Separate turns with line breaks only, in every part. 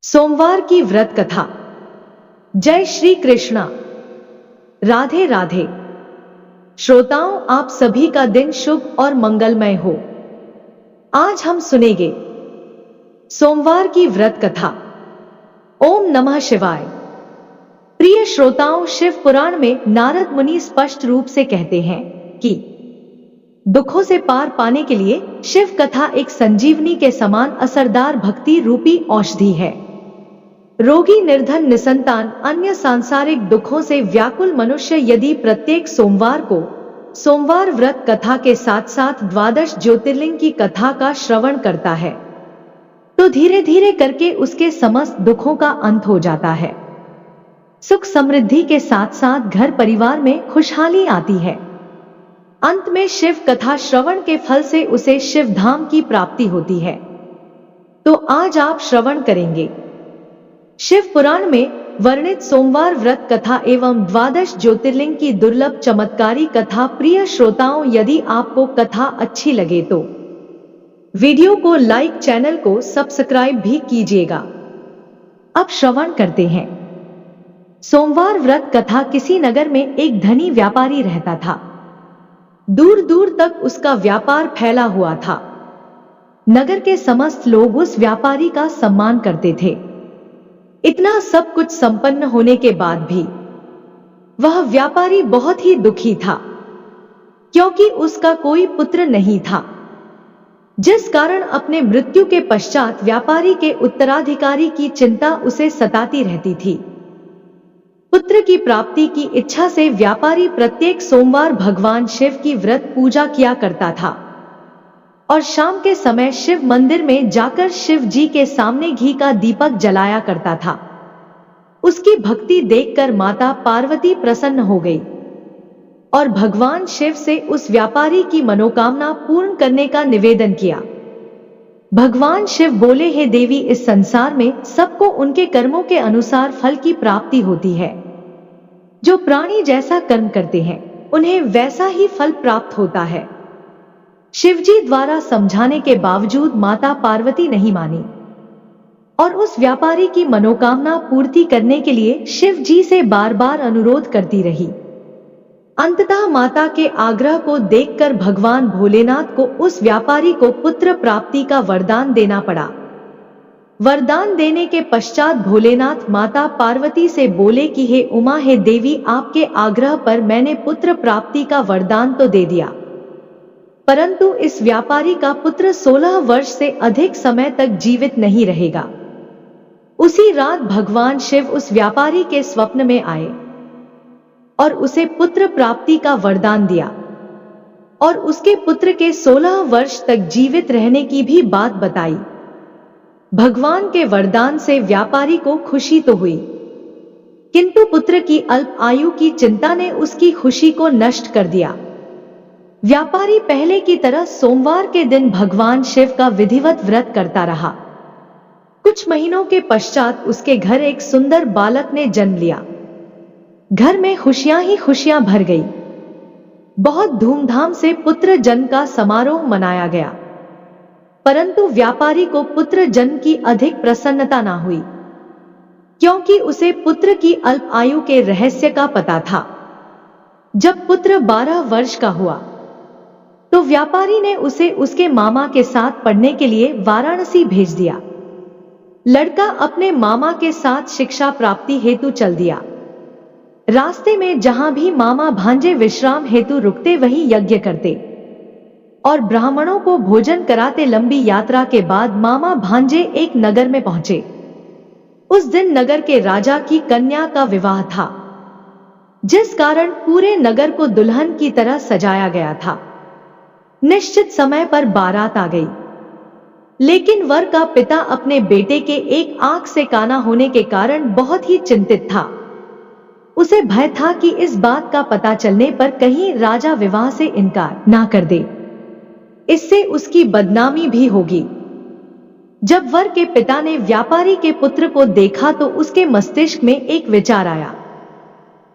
सोमवार की व्रत कथा। जय श्री कृष्णा। राधे राधे। श्रोताओं, आप सभी का दिन शुभ और मंगलमय हो। आज हम सुनेंगे सोमवार की व्रत कथा। ओम नमः शिवाय। प्रिय श्रोताओं, शिव पुराण में नारद मुनि स्पष्ट रूप से कहते हैं कि दुखों से पार पाने के लिए शिव कथा एक संजीवनी के समान असरदार भक्ति रूपी औषधि है। रोगी, निर्धन, निसंतान, अन्य सांसारिक दुखों से व्याकुल मनुष्य यदि प्रत्येक सोमवार को सोमवार व्रत कथा के साथ साथ द्वादश ज्योतिर्लिंग की कथा का श्रवण करता है तो धीरे धीरे करके उसके समस्त दुखों का अंत हो जाता है। सुख समृद्धि के साथ साथ घर परिवार में खुशहाली आती है। अंत में शिव कथा श्रवण के फल से उसे शिव धाम की प्राप्ति होती है। तो आज आप श्रवण करेंगे शिव पुराण में वर्णित सोमवार व्रत कथा एवं द्वादश ज्योतिर्लिंग की दुर्लभ चमत्कारी कथा। प्रिय श्रोताओं, यदि आपको कथा अच्छी लगे तो वीडियो को लाइक, चैनल को सब्सक्राइब भी कीजिएगा। अब श्रवण करते हैं। सोमवार व्रत कथा। किसी नगर में एक धनी व्यापारी रहता था। दूर दूर तक उसका व्यापार फैला हुआ था। नगर के समस्त लोग उस व्यापारी का सम्मान करते थे। इतना सब कुछ संपन्न होने के बाद भी वह व्यापारी बहुत ही दुखी था, क्योंकि उसका कोई पुत्र नहीं था, जिस कारण अपने मृत्यु के पश्चात व्यापारी के उत्तराधिकारी की चिंता उसे सताती रहती थी। पुत्र की प्राप्ति की इच्छा से व्यापारी प्रत्येक सोमवार भगवान शिव की व्रत पूजा किया करता था और शाम के समय शिव मंदिर में जाकर शिव जी के सामने घी का दीपक जलाया करता था। उसकी भक्ति देखकर माता पार्वती प्रसन्न हो गई और भगवान शिव से उस व्यापारी की मनोकामना पूर्ण करने का निवेदन किया। भगवान शिव बोले, हे देवी, इस संसार में सबको उनके कर्मों के अनुसार फल की प्राप्ति होती है। जो प्राणी जैसा कर्म करते हैं उन्हें वैसा ही फल प्राप्त होता है। शिवजी द्वारा समझाने के बावजूद माता पार्वती नहीं मानी और उस व्यापारी की मनोकामना पूर्ति करने के लिए शिव जी से बार बार अनुरोध करती रही। अंततः माता के आग्रह को देखकर भगवान भोलेनाथ को उस व्यापारी को पुत्र प्राप्ति का वरदान देना पड़ा। वरदान देने के पश्चात भोलेनाथ माता पार्वती से बोले कि हे उमा, हे देवी, आपके आग्रह पर मैंने पुत्र प्राप्ति का वरदान तो दे दिया, परंतु इस व्यापारी का पुत्र 16 वर्ष से अधिक समय तक जीवित नहीं रहेगा। उसी रात भगवान शिव उस व्यापारी के स्वप्न में आए और उसे पुत्र प्राप्ति का वरदान दिया और उसके पुत्र के 16 वर्ष तक जीवित रहने की भी बात बताई। भगवान के वरदान से व्यापारी को खुशी तो हुई, किंतु पुत्र की अल्प आयु की चिंता ने उसकी खुशी को नष्ट कर दिया। व्यापारी पहले की तरह सोमवार के दिन भगवान शिव का विधिवत व्रत करता रहा। कुछ महीनों के पश्चात उसके घर एक सुंदर बालक ने जन्म लिया। घर में खुशियां ही खुशियां भर गई। बहुत धूमधाम से पुत्र जन्म का समारोह मनाया गया, परंतु व्यापारी को पुत्र जन्म की अधिक प्रसन्नता ना हुई, क्योंकि उसे पुत्र की अल्प आयु के रहस्य का पता था। जब पुत्र 12 वर्ष का हुआ तो व्यापारी ने उसे उसके मामा के साथ पढ़ने के लिए वाराणसी भेज दिया। लड़का अपने मामा के साथ शिक्षा प्राप्ति हेतु चल दिया। रास्ते में जहां भी मामा भांजे विश्राम हेतु रुकते वहीं यज्ञ करते और ब्राह्मणों को भोजन कराते। लंबी यात्रा के बाद मामा भांजे एक नगर में पहुंचे। उस दिन नगर के राजा की कन्या का विवाह था, जिस कारण पूरे नगर को दुल्हन की तरह सजाया गया था। निश्चित समय पर बारात आ गई, लेकिन वर का पिता अपने बेटे के एक आंख से काना होने के कारण बहुत ही चिंतित था। उसे भय था कि इस बात का पता चलने पर कहीं राजा विवाह से इनकार ना कर दे, इससे उसकी बदनामी भी होगी। जब वर के पिता ने व्यापारी के पुत्र को देखा तो उसके मस्तिष्क में एक विचार आया।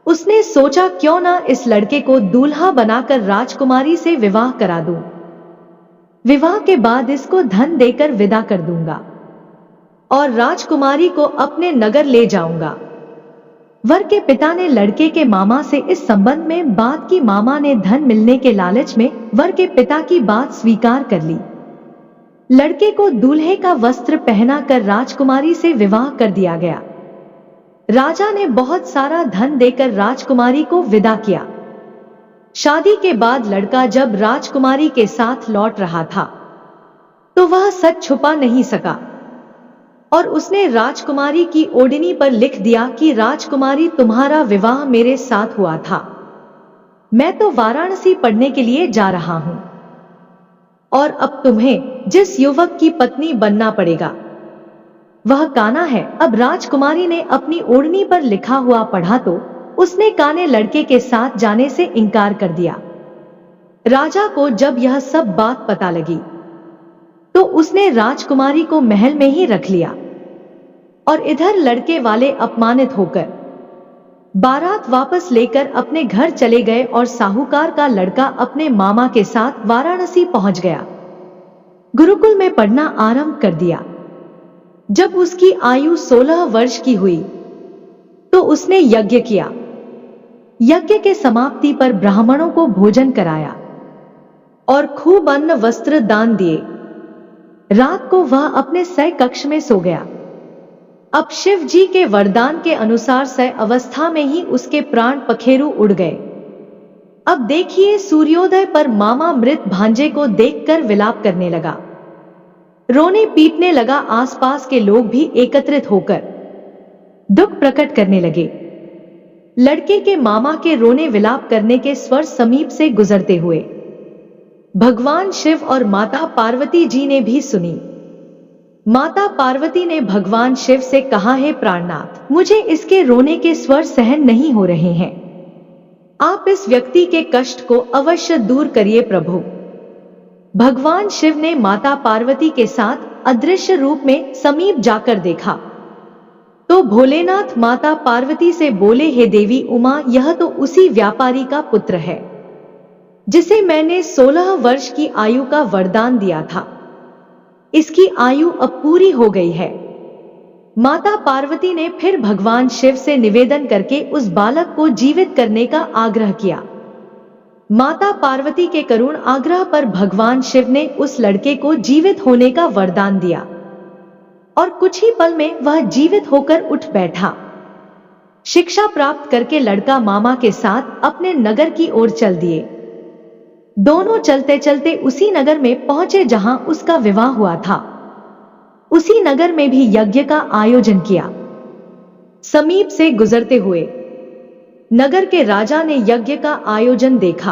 उसने सोचा, क्यों ना इस लड़के को दूल्हा बनाकर राजकुमारी से विवाह करा दूं। विवाह के बाद इसको धन देकर विदा कर दूंगा। और राजकुमारी को अपने नगर ले जाऊंगा। वर के पिता ने लड़के के मामा से इस संबंध में बात की। मामा ने धन मिलने के लालच में वर के पिता की बात स्वीकार कर ली। लड़के को दूल्हे का वस्त्र पहनाकर राजकुमारी से विवाह कर दिया गया। राजा ने बहुत सारा धन देकर राजकुमारी को विदा किया। शादी के बाद लड़का जब राजकुमारी के साथ लौट रहा था तो वह सच छुपा नहीं सका और उसने राजकुमारी की ओढ़नी पर लिख दिया कि राजकुमारी, तुम्हारा विवाह मेरे साथ हुआ था। मैं तो वाराणसी पढ़ने के लिए जा रहा हूं और अब तुम्हें जिस युवक की पत्नी बनना पड़ेगा वह कान्हा है। अब राजकुमारी ने अपनी ओढ़नी पर लिखा हुआ पढ़ा तो उसने कान्हे लड़के के साथ जाने से इनकार कर दिया। राजा को जब यह सब बात पता लगी तो उसने राजकुमारी को महल में ही रख लिया और इधर लड़के वाले अपमानित होकर बारात वापस लेकर अपने घर चले गए और साहूकार का लड़का अपने मामा के साथ वाराणसी पहुंच गया। गुरुकुल में पढ़ना आरंभ कर दिया। जब उसकी आयु 16 वर्ष की हुई तो उसने यज्ञ किया। यज्ञ के समाप्ति पर ब्राह्मणों को भोजन कराया और खूब अन्न वस्त्र दान दिए। रात को वह अपने शय कक्ष में सो गया। अब शिव जी के वरदान के अनुसार शय अवस्था में ही उसके प्राण पखेरु उड़ गए। अब देखिए, सूर्योदय पर मामा मृत भांजे को देखकर विलाप करने लगा, रोने पीटने लगा। आसपास के लोग भी एकत्रित होकर दुख प्रकट करने लगे। लड़के के मामा के रोने विलाप करने के स्वर समीप से गुजरते हुए भगवान शिव और माता पार्वती जी ने भी सुनी। माता पार्वती ने भगवान शिव से कहा, हे प्राणनाथ, मुझे इसके रोने के स्वर सहन नहीं हो रहे हैं। आप इस व्यक्ति के कष्ट को अवश्य दूर करिए प्रभु। भगवान शिव ने माता पार्वती के साथ अदृश्य रूप में समीप जाकर देखा तो भोलेनाथ माता पार्वती से बोले, हे देवी उमा, यह तो उसी व्यापारी का पुत्र है जिसे मैंने 16 वर्ष की आयु का वरदान दिया था। इसकी आयु अब पूरी हो गई है। माता पार्वती ने फिर भगवान शिव से निवेदन करके उस बालक को जीवित करने का आग्रह किया। माता पार्वती के करुण आग्रह पर भगवान शिव ने उस लड़के को जीवित होने का वरदान दिया और कुछ ही पल में वह जीवित होकर उठ बैठा। शिक्षा प्राप्त करके लड़का मामा के साथ अपने नगर की ओर चल दिए। दोनों चलते चलते उसी नगर में पहुंचे जहां उसका विवाह हुआ था। उसी नगर में भी यज्ञ का आयोजन किया। समीप से गुजरते हुए नगर के राजा ने यज्ञ का आयोजन देखा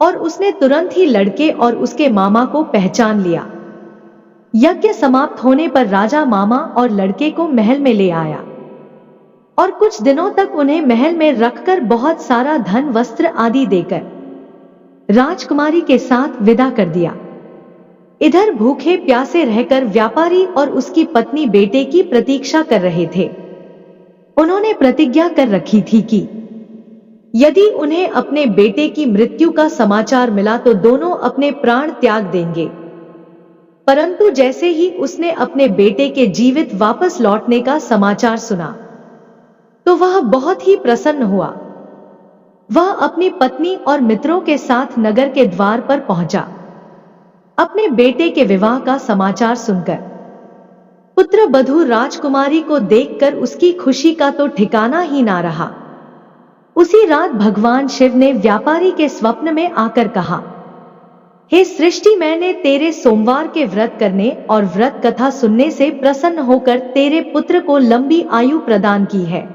और उसने तुरंत ही लड़के और उसके मामा को पहचान लिया। यज्ञ समाप्त होने पर राजा मामा और लड़के को महल में ले आया और कुछ दिनों तक उन्हें महल में रखकर बहुत सारा धन वस्त्र आदि देकर राजकुमारी के साथ विदा कर दिया। इधर भूखे प्यासे रहकर व्यापारी और उसकी पत्नी बेटे की प्रतीक्षा कर रहे थे। उन्होंने प्रतिज्ञा कर रखी थी कि यदि उन्हें अपने बेटे की मृत्यु का समाचार मिला तो दोनों अपने प्राण त्याग देंगे। परंतु जैसे ही उसने अपने बेटे के जीवित वापस लौटने का समाचार सुना तो वह बहुत ही प्रसन्न हुआ। वह अपनी पत्नी और मित्रों के साथ नगर के द्वार पर पहुंचा। अपने बेटे के विवाह का समाचार सुनकर पुत्र बधू राजकुमारी को देखकर उसकी खुशी का तो ठिकाना ही ना रहा। उसी रात भगवान शिव ने व्यापारी के स्वप्न में आकर कहा, हे सृष्टि, मैंने तेरे सोमवार के व्रत करने और व्रत कथा सुनने से प्रसन्न होकर तेरे पुत्र को लंबी आयु प्रदान की है।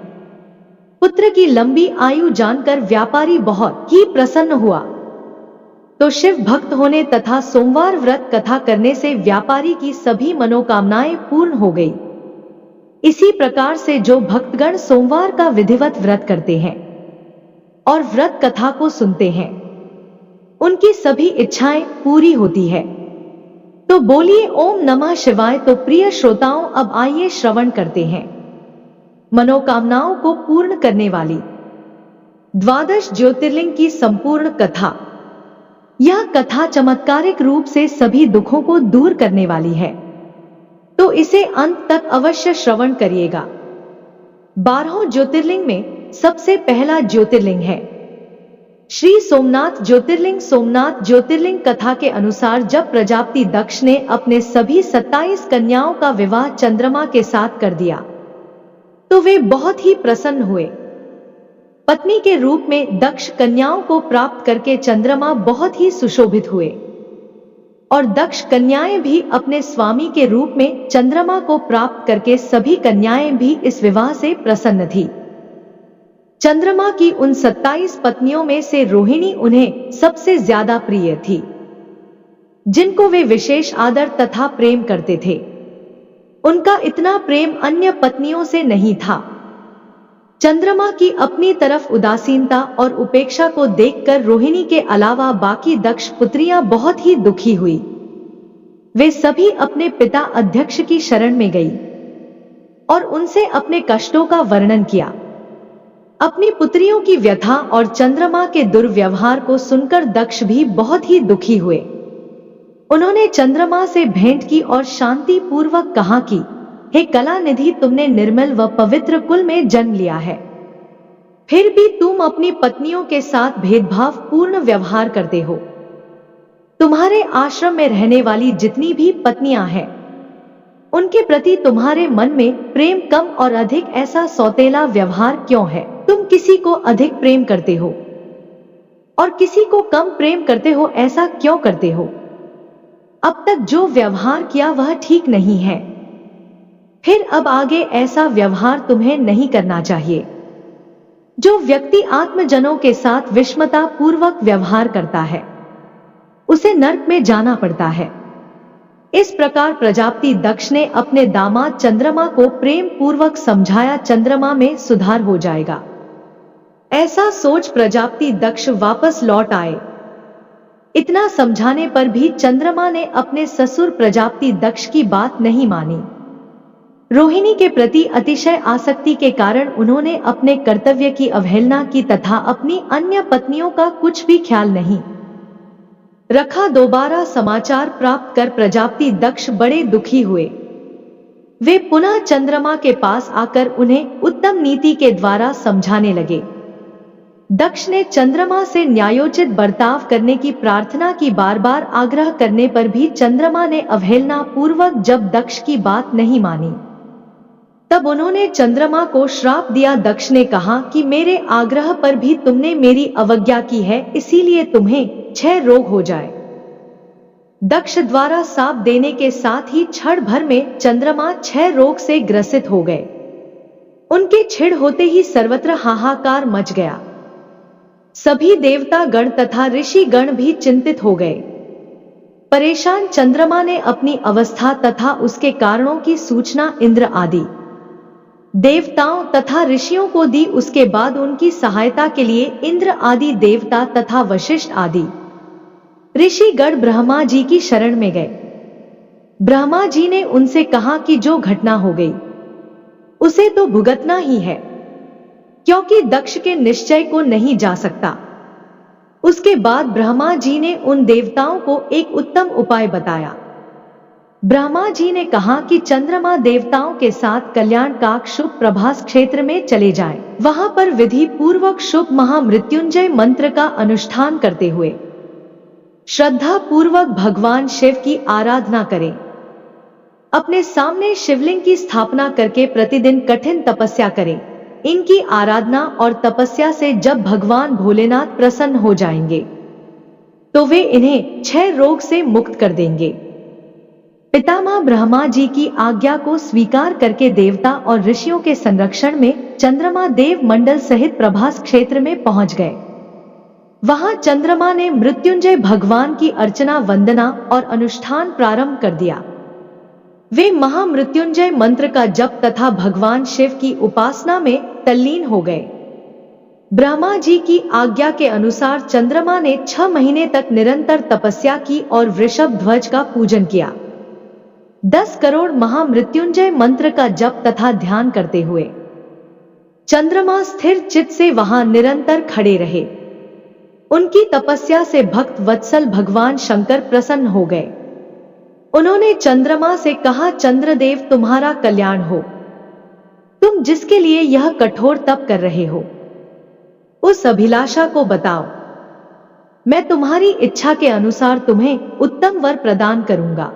पुत्र की लंबी आयु जानकर व्यापारी बहुत ही प्रसन्न हुआ। तो शिव भक्त होने तथा सोमवार व्रत कथा करने से व्यापारी की सभी मनोकामनाएं पूर्ण हो गई। इसी प्रकार से जो भक्तगण सोमवार का विधिवत व्रत करते हैं और व्रत कथा को सुनते हैं उनकी सभी इच्छाएं पूरी होती है। तो बोलिए ओम नमः शिवाय। तो प्रिय श्रोताओं, अब आइए श्रवण करते हैं मनोकामनाओं को पूर्ण करने वाली 12 ज्योतिर्लिंग की संपूर्ण कथा। यह कथा चमत्कारिक रूप से सभी दुखों को दूर करने वाली है। तो इसे अंत तक अवश्य श्रवण करिएगा। 12 ज्योतिर्लिंग में सबसे पहला ज्योतिर्लिंग है श्री सोमनाथ ज्योतिर्लिंग। सोमनाथ ज्योतिर्लिंग कथा के अनुसार जब प्रजापति दक्ष ने अपने सभी 27 कन्याओं का विवाह चंद्रमा के साथ कर दिया तो वे बहुत ही प्रसन्न हुए। पत्नी के रूप में दक्ष कन्याओं को प्राप्त करके चंद्रमा बहुत ही सुशोभित हुए और दक्ष कन्याएं भी अपने स्वामी के रूप में चंद्रमा को प्राप्त करके सभी कन्याएं भी इस विवाह से प्रसन्न थी। चंद्रमा की उन 27 पत्नियों में से रोहिणी उन्हें सबसे ज्यादा प्रिय थी, जिनको वे विशेष आदर तथा प्रेम करते थे। उनका इतना प्रेम अन्य पत्नियों से नहीं था। चंद्रमा की अपनी तरफ उदासीनता और उपेक्षा को देखकर रोहिणी के अलावा बाकी दक्ष पुत्रियां बहुत ही दुखी हुई। वे सभी अपने पिता अध्यक्ष की शरण में गई और उनसे अपने कष्टों का वर्णन किया। अपनी पुत्रियों की व्यथा और चंद्रमा के दुर्व्यवहार को सुनकर दक्ष भी बहुत ही दुखी हुए। उन्होंने चंद्रमा से भेंट की और शांति पूर्वक कहा कि हे कलानिधि, तुमने निर्मल व पवित्र कुल में जन्म लिया है, फिर भी तुम अपनी पत्नियों के साथ भेदभाव पूर्ण व्यवहार करते हो। तुम्हारे आश्रम में रहने वाली जितनी भी पत्नियां हैं, उनके प्रति तुम्हारे मन में प्रेम कम और अधिक ऐसा सौतेला व्यवहार क्यों है? तुम किसी को अधिक प्रेम करते हो और किसी को कम प्रेम करते हो, ऐसा क्यों करते हो? अब तक जो व्यवहार किया वह ठीक नहीं है, फिर अब आगे ऐसा व्यवहार तुम्हें नहीं करना चाहिए। जो व्यक्ति आत्मजनों के साथ विषमता पूर्वक व्यवहार करता है, उसे नरक में जाना पड़ता है। इस प्रकार प्रजापति दक्ष ने अपने दामाद चंद्रमा को प्रेम पूर्वक समझाया, चंद्रमा में सुधार हो जाएगा। ऐसा सोच प्रजापति दक्ष वापस लौट आए। इतना समझाने पर भी चंद्रमा ने अपने ससुर प्रजापति दक्ष की बात नहीं मानी। रोहिणी के प्रति अतिशय आसक्ति के कारण उन्होंने अपने कर्तव्य की अवहेलना की तथा अपनी अन्य पत्नियों का कुछ भी ख्याल नहीं रखा। दोबारा समाचार प्राप्त कर प्रजापति दक्ष बड़े दुखी हुए। वे पुनः चंद्रमा के पास आकर उन्हें उत्तम नीति के द्वारा समझाने लगे। दक्ष ने चंद्रमा से न्यायोचित बर्ताव करने की प्रार्थना की। बार बार आग्रह करने पर भी चंद्रमा ने अवहेलना पूर्वक जब दक्ष की बात नहीं मानी, तब उन्होंने चंद्रमा को श्राप दिया। दक्ष ने कहा कि मेरे आग्रह पर भी तुमने मेरी अवज्ञा की है, इसीलिए तुम्हें क्षय रोग हो जाए। दक्ष द्वारा शाप देने के साथ ही क्षण भर में चंद्रमा क्षय रोग से ग्रसित हो गए। उनके क्षीण होते ही सर्वत्र हाहाकार मच गया। सभी देवता गण तथा ऋषि गण भी चिंतित हो गए। परेशान चंद्रमा ने अपनी अवस्था तथा उसके कारणों की सूचना इंद्र आदि देवताओं तथा ऋषियों को दी। उसके बाद उनकी सहायता के लिए इंद्र आदि देवता तथा वशिष्ठ आदि ऋषिगण ब्रह्मा जी की शरण में गए। ब्रह्मा जी ने उनसे कहा कि जो घटना हो गई उसे तो भुगतना ही है, क्योंकि दक्ष के निश्चय को नहीं जा सकता। उसके बाद ब्रह्मा जी ने उन देवताओं को एक उत्तम उपाय बताया। ब्रह्मा जी ने कहा कि चंद्रमा देवताओं के साथ कल्याण काक शुभ प्रभास क्षेत्र में चले जाएं। वहां पर विधि पूर्वक शुभ महामृत्युंजय मंत्र का अनुष्ठान करते हुए श्रद्धा पूर्वक भगवान शिव की आराधना करें। अपने सामने शिवलिंग की स्थापना करके प्रतिदिन कठिन तपस्या करें। इनकी आराधना और तपस्या से जब भगवान भोलेनाथ प्रसन्न हो जाएंगे तो वे इन्हें क्षय रोग से मुक्त कर देंगे। पितामह ब्रह्मा जी की आज्ञा को स्वीकार करके देवता और ऋषियों के संरक्षण में चंद्रमा देव मंडल सहित प्रभास क्षेत्र में पहुंच गए। वहां चंद्रमा ने मृत्युंजय भगवान की अर्चना, वंदना और अनुष्ठान प्रारंभ कर दिया। वे महामृत्युंजय मंत्र का जप तथा भगवान शिव की उपासना में तल्लीन हो गए। ब्रह्मा जी की आज्ञा के अनुसार चंद्रमा ने 6 महीने तक निरंतर तपस्या की और वृषभ ध्वज का पूजन किया। 10 करोड़ महामृत्युंजय मंत्र का जप तथा ध्यान करते हुए चंद्रमा स्थिर चित्त से वहां निरंतर खड़े रहे। उनकी तपस्या से भक्त वत्सल भगवान शंकर प्रसन्न हो गए। उन्होंने चंद्रमा से कहा, चंद्रदेव तुम्हारा कल्याण हो। तुम जिसके लिए यह कठोर तप कर रहे हो, उस अभिलाषा को बताओ। मैं तुम्हारी इच्छा के अनुसार तुम्हें उत्तम वर प्रदान करूंगा।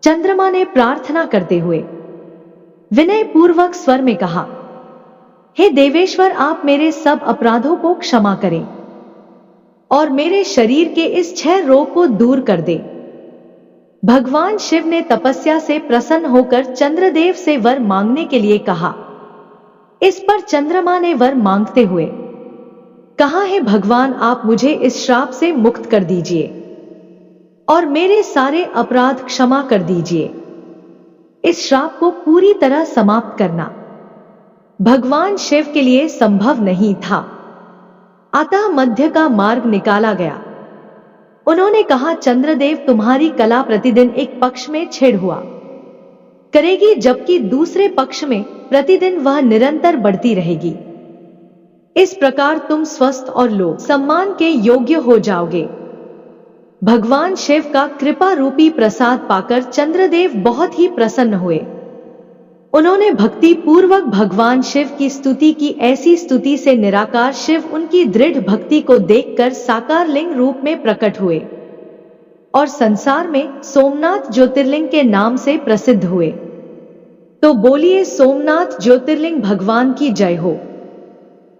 चंद्रमा ने प्रार्थना करते हुए विनय पूर्वक स्वर में कहा, हे देवेश्वर, आप मेरे सब अपराधों को क्षमा करें और मेरे शरीर के इस क्षय रोग को दूर कर दे। भगवान शिव ने तपस्या से प्रसन्न होकर चंद्रदेव से वर मांगने के लिए कहा। इस पर चंद्रमा ने वर मांगते हुए कहा, हे भगवान, आप मुझे इस श्राप से मुक्त कर दीजिए और मेरे सारे अपराध क्षमा कर दीजिए। इस श्राप को पूरी तरह समाप्त करना भगवान शिव के लिए संभव नहीं था, अतः मध्य का मार्ग निकाला गया। उन्होंने कहा, चंद्रदेव, तुम्हारी कला प्रतिदिन एक पक्ष में छेड़ हुआ करेगी, जबकि दूसरे पक्ष में प्रतिदिन वह निरंतर बढ़ती रहेगी। इस प्रकार तुम स्वस्थ और लोक सम्मान के योग्य हो जाओगे। भगवान शिव का कृपा रूपी प्रसाद पाकर चंद्रदेव बहुत ही प्रसन्न हुए। उन्होंने भक्ति पूर्वक भगवान शिव की स्तुति की। ऐसी स्तुति से निराकार शिव उनकी दृढ़ भक्ति को देखकर साकार लिंग रूप में प्रकट हुए और संसार में सोमनाथ ज्योतिर्लिंग के नाम से प्रसिद्ध हुए। तो बोलिए, सोमनाथ ज्योतिर्लिंग भगवान की जय हो।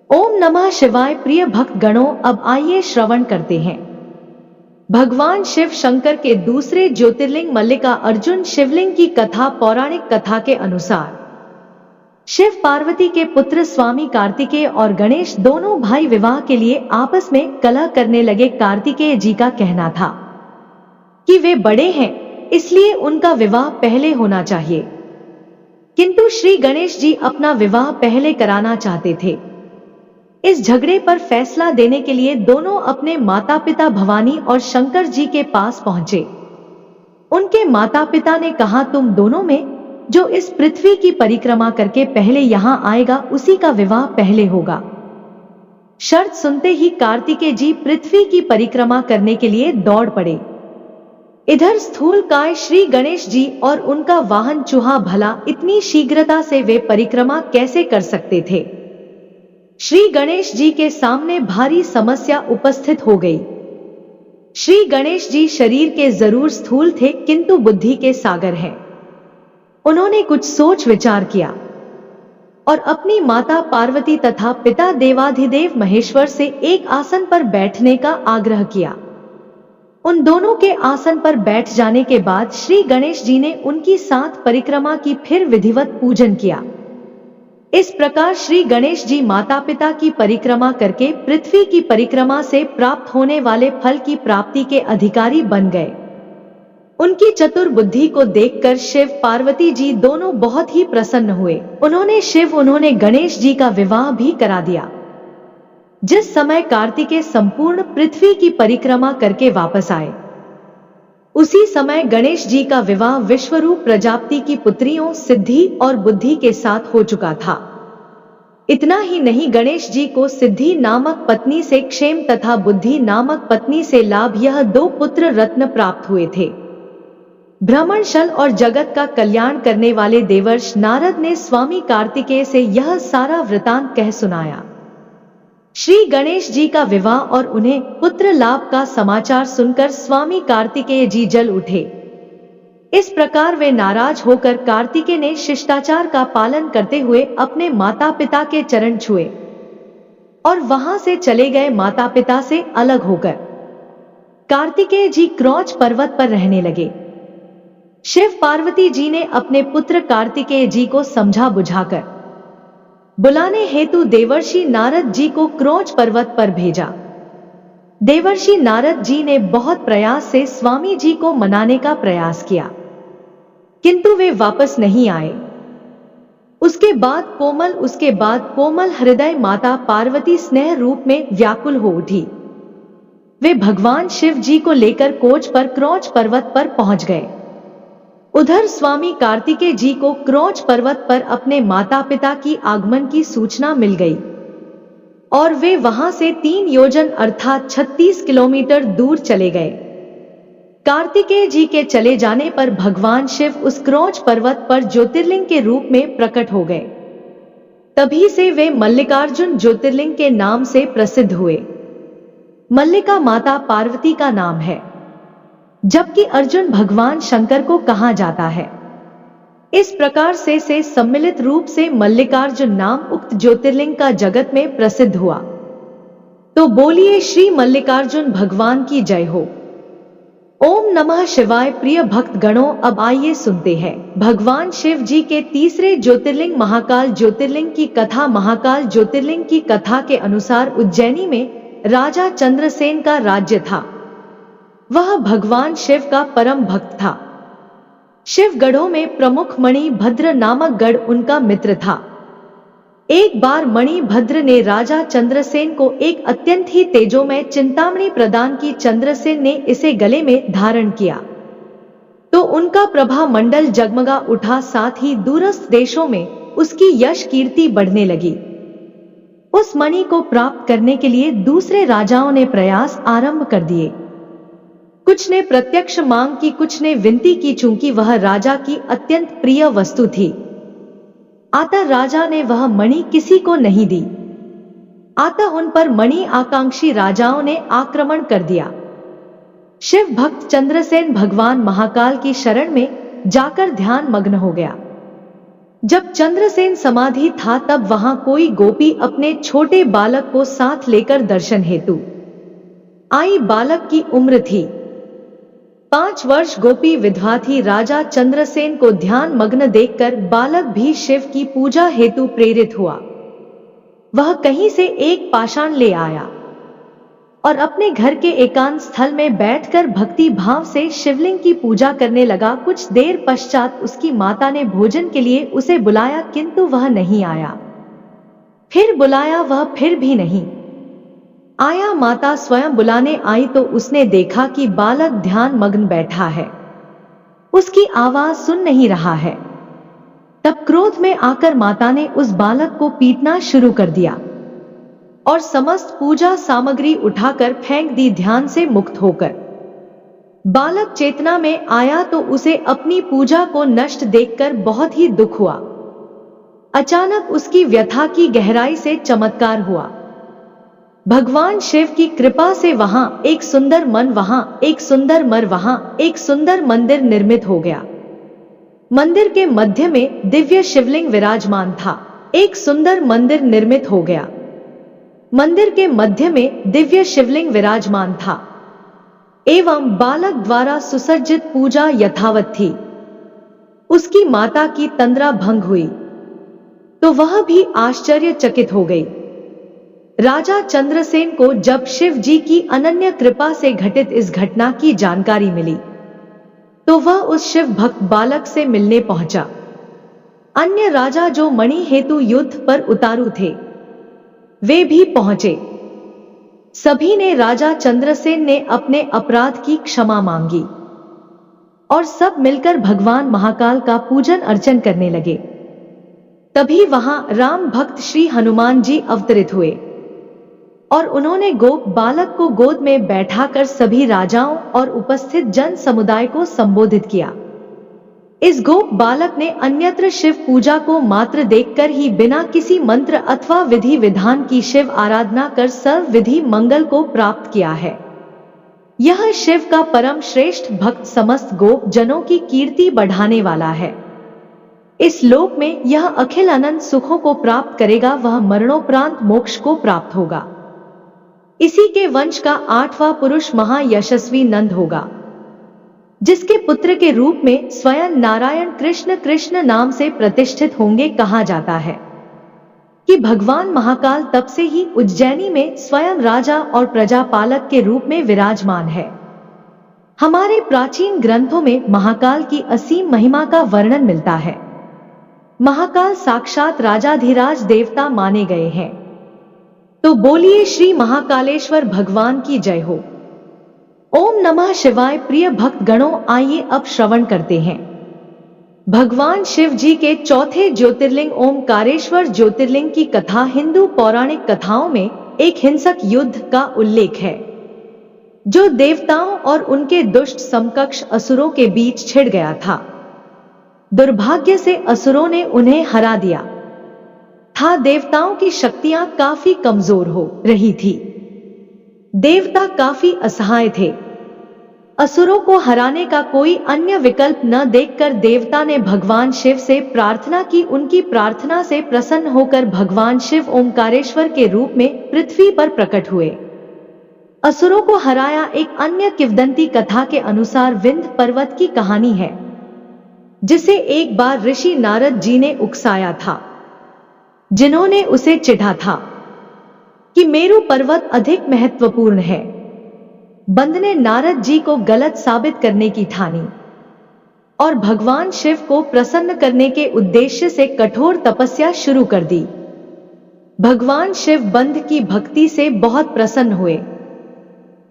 ओम नमः शिवाय। प्रिय भक्त गणों, अब आइए श्रवण करते हैं भगवान शिव शंकर के दूसरे ज्योतिर्लिंग मल्लिका अर्जुन शिवलिंग की कथा। पौराणिक कथा के अनुसार शिव पार्वती के पुत्र स्वामी कार्तिकेय और गणेश दोनों भाई विवाह के लिए आपस में कलह करने लगे। कार्तिकेय जी का कहना था कि वे बड़े हैं, इसलिए उनका विवाह पहले होना चाहिए, किंतु श्री गणेश जी अपना विवाह पहले कराना चाहते थे। इस झगड़े पर फैसला देने के लिए दोनों अपने माता पिता भवानी और शंकर जी के पास पहुंचे। उनके माता पिता ने कहा, तुम दोनों में जो इस पृथ्वी की परिक्रमा करके पहले यहां आएगा, उसी का विवाह पहले होगा। शर्त सुनते ही कार्तिकेय जी पृथ्वी की परिक्रमा करने के लिए दौड़ पड़े। इधर स्थूलकाय श्री गणेश जी और उनका वाहन चूहा, भला इतनी शीघ्रता से वे परिक्रमा कैसे कर सकते थे। श्री गणेश जी के सामने भारी समस्या उपस्थित हो गई। श्री गणेश जी शरीर के जरूर स्थूल थे, किंतु बुद्धि के सागर हैं। उन्होंने कुछ सोच विचार किया और अपनी माता पार्वती तथा पिता देवाधिदेव महेश्वर से एक आसन पर बैठने का आग्रह किया। उन दोनों के आसन पर बैठ जाने के बाद श्री गणेश जी ने उनकी साथ परिक्रमा की, फिर विधिवत पूजन किया। इस प्रकार श्री गणेश जी माता पिता की परिक्रमा करके पृथ्वी की परिक्रमा से प्राप्त होने वाले फल की प्राप्ति के अधिकारी बन गए। उनकी चतुर बुद्धि को देखकर शिव पार्वती जी दोनों बहुत ही प्रसन्न हुए। उन्होंने गणेश जी का विवाह भी करा दिया। जिस समय कार्तिकेय संपूर्ण पृथ्वी की परिक्रमा करके वापस आए, उसी समय गणेश जी का विवाह विश्वरूप प्रजापति की पुत्रियों सिद्धि और बुद्धि के साथ हो चुका था। इतना ही नहीं, गणेश जी को सिद्धि नामक पत्नी से क्षेम तथा बुद्धि नामक पत्नी से लाभ, यह दो पुत्र रत्न प्राप्त हुए थे। भ्रमणशल और जगत का कल्याण करने वाले देवर्ष नारद ने स्वामी कार्तिकेय से यह सारा वृतांत कह सुनाया। श्री गणेश जी का विवाह और उन्हें पुत्र लाभ का समाचार सुनकर स्वामी कार्तिकेय जी जल उठे। इस प्रकार वे नाराज होकर कार्तिकेय ने शिष्टाचार का पालन करते हुए अपने माता पिता के चरण छुए और वहां से चले गए। माता पिता से अलग होकर कार्तिकेय जी क्रौच पर्वत पर रहने लगे। शिव पार्वती जी ने अपने पुत्र कार्तिकेय जी को समझा बुझाकर बुलाने हेतु देवर्षि नारद जी को क्रौच पर्वत पर भेजा। देवर्षि नारद जी ने बहुत प्रयास से स्वामी जी को मनाने का प्रयास किया, किंतु वे वापस नहीं आए। उसके बाद कोमल हृदय माता पार्वती स्नेह रूप में व्याकुल हो उठी। वे भगवान शिव जी को लेकर कोच पर क्रौच पर्वत पर पहुंच गए। उधर स्वामी कार्तिकेय जी को क्रौच पर्वत पर अपने माता पिता की आगमन की सूचना मिल गई और वे वहां से 3 योजन अर्थात 36 किलोमीटर दूर चले गए। कार्तिकेय जी के चले जाने पर भगवान शिव उस क्रौंच पर्वत पर ज्योतिर्लिंग के रूप में प्रकट हो गए। तभी से वे मल्लिकार्जुन ज्योतिर्लिंग के नाम से प्रसिद्ध हुए। मल्लिका माता पार्वती का नाम है, जबकि अर्जुन भगवान शंकर को कहा जाता है। इस प्रकार से सम्मिलित रूप से मल्लिकार्जुन नाम उक्त ज्योतिर्लिंग का जगत में प्रसिद्ध हुआ। तो बोलिए श्री मल्लिकार्जुन भगवान की जय हो। ओम नमः शिवाय। प्रिय भक्त गणों, अब आइए सुनते हैं भगवान शिव जी के तीसरे ज्योतिर्लिंग महाकाल ज्योतिर्लिंग की कथा। महाकाल ज्योतिर्लिंग की कथा के अनुसार उज्जैनी में राजा चंद्रसेन का राज्य था। वह भगवान शिव का परम भक्त था। शिव गढ़ों में प्रमुख मणिभद्र नामक गढ़ उनका मित्र था। एक बार मणिभद्र ने राजा चंद्रसेन को एक अत्यंत ही तेजोमय चिंतामणि प्रदान की। चंद्रसेन ने इसे गले में धारण किया तो उनका प्रभा मंडल जगमगा उठा, साथ ही दूरस्थ देशों में उसकी यश कीर्ति बढ़ने लगी। उस मणि को प्राप्त करने के लिए दूसरे राजाओं ने प्रयास आरंभ कर दिए। कुछ ने प्रत्यक्ष मांग की, कुछ ने विनती की, चूंकि वह राजा की अत्यंत प्रिय वस्तु थी। अतः राजा ने वह मणि किसी को नहीं दी। अतः उन पर मणि आकांक्षी राजाओं ने आक्रमण कर दिया। शिव भक्त चंद्रसेन भगवान महाकाल की शरण में जाकर ध्यान मग्न हो गया। जब चंद्रसेन समाधि था तब वहां कोई गोपी अपने छोटे बालक को साथ लेकर दर्शन हेतु आई। बालक की उम्र थी 5 वर्ष। गोपी विधवा थी। राजा चंद्रसेन को ध्यान मग्न देखकर बालक भी शिव की पूजा हेतु प्रेरित हुआ। वह कहीं से एक पाषाण ले आया और अपने घर के एकांत स्थल में बैठकर भक्ति भाव से शिवलिंग की पूजा करने लगा। कुछ देर पश्चात उसकी माता ने भोजन के लिए उसे बुलाया, किंतु वह नहीं आया। फिर बुलाया, वह फिर भी नहीं आया। माता स्वयं बुलाने आई तो उसने देखा कि बालक ध्यान मग्न बैठा है, उसकी आवाज सुन नहीं रहा है। तब क्रोध में आकर माता ने उस बालक को पीटना शुरू कर दिया और समस्त पूजा सामग्री उठाकर फेंक दी। ध्यान से मुक्त होकर बालक चेतना में आया तो उसे अपनी पूजा को नष्ट देखकर बहुत ही दुख हुआ। अचानक उसकी व्यथा की गहराई से चमत्कार हुआ। भगवान शिव की कृपा से वहां एक सुंदर मंदिर निर्मित हो गया। मंदिर के मध्य में दिव्य शिवलिंग विराजमान था। एक सुंदर मंदिर निर्मित हो गया। मंदिर के मध्य में दिव्य शिवलिंग विराजमान था एवं बालक द्वारा सुसज्जित पूजा यथावत थी। उसकी माता की तंद्रा भंग हुई तो वह भी आश्चर्यचकित हो गई। राजा चंद्रसेन को जब शिव जी की अनन्य कृपा से घटित इस घटना की जानकारी मिली तो वह उस शिव भक्त बालक से मिलने पहुंचा। अन्य राजा जो मणि हेतु युद्ध पर उतारू थे वे भी पहुंचे। सभी ने राजा चंद्रसेन ने अपने अपराध की क्षमा मांगी और सब मिलकर भगवान महाकाल का पूजन अर्चन करने लगे। तभी वहां राम भक्त श्री हनुमान जी अवतरित हुए और उन्होंने गोप बालक को गोद में बैठाकर सभी राजाओं और उपस्थित जन समुदाय को संबोधित किया। इस गोप बालक ने अन्यत्र शिव पूजा को मात्र देखकर ही बिना किसी मंत्र अथवा विधि विधान की शिव आराधना कर सर्व विधि मंगल को प्राप्त किया है। यह शिव का परम श्रेष्ठ भक्त समस्त गोप जनों की कीर्ति बढ़ाने वाला है। इस लोक में यह अखिल अनंत सुखों को प्राप्त करेगा, वह मरणोपरांत मोक्ष को प्राप्त होगा। इसी के वंश का 8वां पुरुष महायशस्वी नंद होगा, जिसके पुत्र के रूप में स्वयं नारायण कृष्ण नाम से प्रतिष्ठित होंगे। कहा जाता है कि भगवान महाकाल तब से ही उज्जैनी में स्वयं राजा और प्रजापालक के रूप में विराजमान है। हमारे प्राचीन ग्रंथों में महाकाल की असीम महिमा का वर्णन मिलता है। महाकाल साक्षात राजाधिराज देवता माने गए हैं। तो बोलिए श्री महाकालेश्वर भगवान की जय हो। ओम नमः शिवाय। प्रिय भक्त गणों, आइए अब श्रवण करते हैं भगवान शिव जी के चौथे ज्योतिर्लिंग ओमकारेश्वर ज्योतिर्लिंग की कथा। हिंदू पौराणिक कथाओं में एक हिंसक युद्ध का उल्लेख है। जो देवताओं और उनके दुष्ट समकक्ष असुरों के बीच छिड़ गया था। दुर्भाग्य से असुरों ने उन्हें हरा दिया था। देवताओं की शक्तियां काफी कमजोर हो रही थी। देवता काफी असहाय थे। असुरों को हराने का कोई अन्य विकल्प न देखकर देवता ने भगवान शिव से प्रार्थना की। उनकी प्रार्थना से प्रसन्न होकर भगवान शिव ओंकारेश्वर के रूप में पृथ्वी पर प्रकट हुए। असुरों को हराया। एक अन्य किंवदंती कथा के अनुसार विंध्य पर्वत की कहानी है, जिसे एक बार ऋषि नारद जी ने उकसाया था, जिन्होंने उसे चिढ़ा था कि मेरु पर्वत अधिक महत्वपूर्ण है। बंद ने नारद जी को गलत साबित करने की ठानी और भगवान शिव को प्रसन्न करने के उद्देश्य से कठोर तपस्या शुरू कर दी। भगवान शिव बंद की भक्ति से बहुत प्रसन्न हुए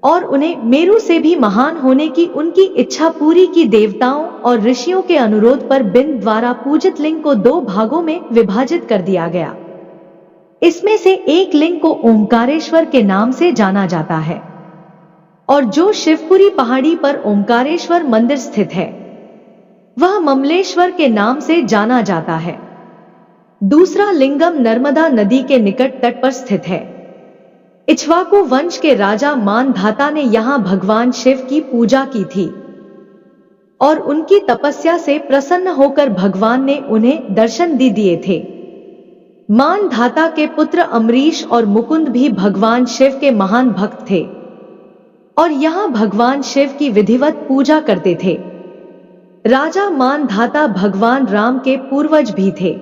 और उन्हें मेरु से भी महान होने की उनकी इच्छा पूरी की। देवताओं और ऋषियों के अनुरोध पर बिंद द्वारा पूजित लिंग को 2 भागों में विभाजित कर दिया गया। इसमें से एक लिंग को ओंकारेश्वर के नाम से जाना जाता है और जो शिवपुरी पहाड़ी पर ओंकारेश्वर मंदिर स्थित है, वह ममलेश्वर के नाम से जाना जाता है। दूसरा लिंगम नर्मदा नदी के निकट तट पर स्थित है। इक्ष्वाकु वंश के राजा मानधाता ने यहां भगवान शिव की पूजा की थी और उनकी तपस्या से प्रसन्न होकर भगवान ने उन्हें दर्शन दिए थे। मानधाता के पुत्र अमरीश और मुकुंद भी भगवान शिव के महान भक्त थे और यहां भगवान शिव की विधिवत पूजा करते थे। राजा मानधाता भगवान राम के पूर्वज भी थे।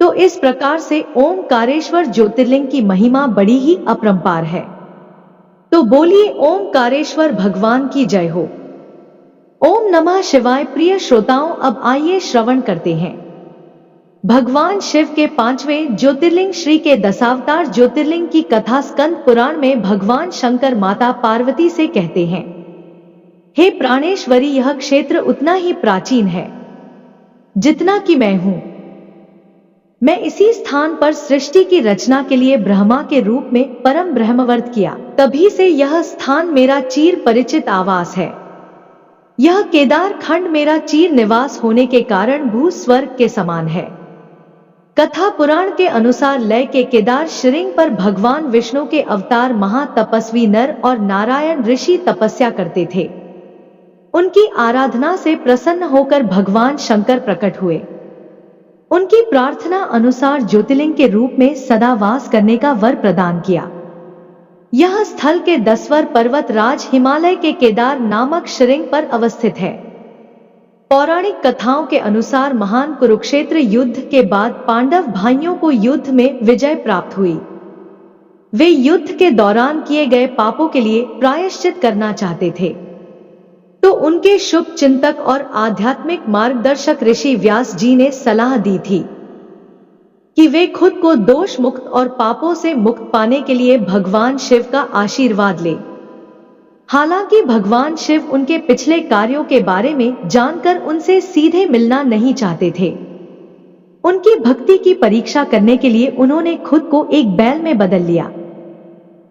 तो इस प्रकार से ओंकारेश्वर ज्योतिर्लिंग की महिमा बड़ी ही अपरंपार है। तो बोलिए ओंकारेश्वर भगवान की जय हो। ओम नमः शिवाय। प्रिय श्रोताओं, अब आइए श्रवण करते हैं भगवान शिव के 5वें ज्योतिर्लिंग श्री के दशावतार ज्योतिर्लिंग की कथा। स्कंद पुराण में भगवान शंकर माता पार्वती से कहते हैं, हे प्राणेश्वरी, यह क्षेत्र उतना ही प्राचीन है जितना कि मैं हूं। मैं इसी स्थान पर सृष्टि की रचना के लिए ब्रह्मा के रूप में परम ब्रह्मवर्त किया। तभी से यह स्थान मेरा चिर परिचित आवास है। यह केदार खंड मेरा चिर निवास होने के कारण भू स्वर्ग के समान है। कथा पुराण के अनुसार लय के केदार श्रृंग पर भगवान विष्णु के अवतार महातपस्वी नर और नारायण ऋषि तपस्या करते थे। उनकी आराधना से प्रसन्न होकर भगवान शंकर प्रकट हुए। उनकी प्रार्थना अनुसार ज्योतिर्लिंग के रूप में सदा वास करने का वर प्रदान किया। यह स्थल के 10वें पर्वत राज हिमालय के केदार नामक श्रृंग पर अवस्थित है। पौराणिक कथाओं के अनुसार महान कुरुक्षेत्र युद्ध के बाद पांडव भाइयों को युद्ध में विजय प्राप्त हुई। वे युद्ध के दौरान किए गए पापों के लिए प्रायश्चित करना चाहते थे। तो उनके शुभ चिंतक और आध्यात्मिक मार्गदर्शक ऋषि व्यास जी ने सलाह दी थी कि वे खुद को दोष मुक्त और पापों से मुक्त पाने के लिए भगवान शिव का आशीर्वाद ले। हालांकि भगवान शिव उनके पिछले कार्यों के बारे में जानकर उनसे सीधे मिलना नहीं चाहते थे। उनकी भक्ति की परीक्षा करने के लिए उन्होंने खुद को एक बैल में बदल लिया,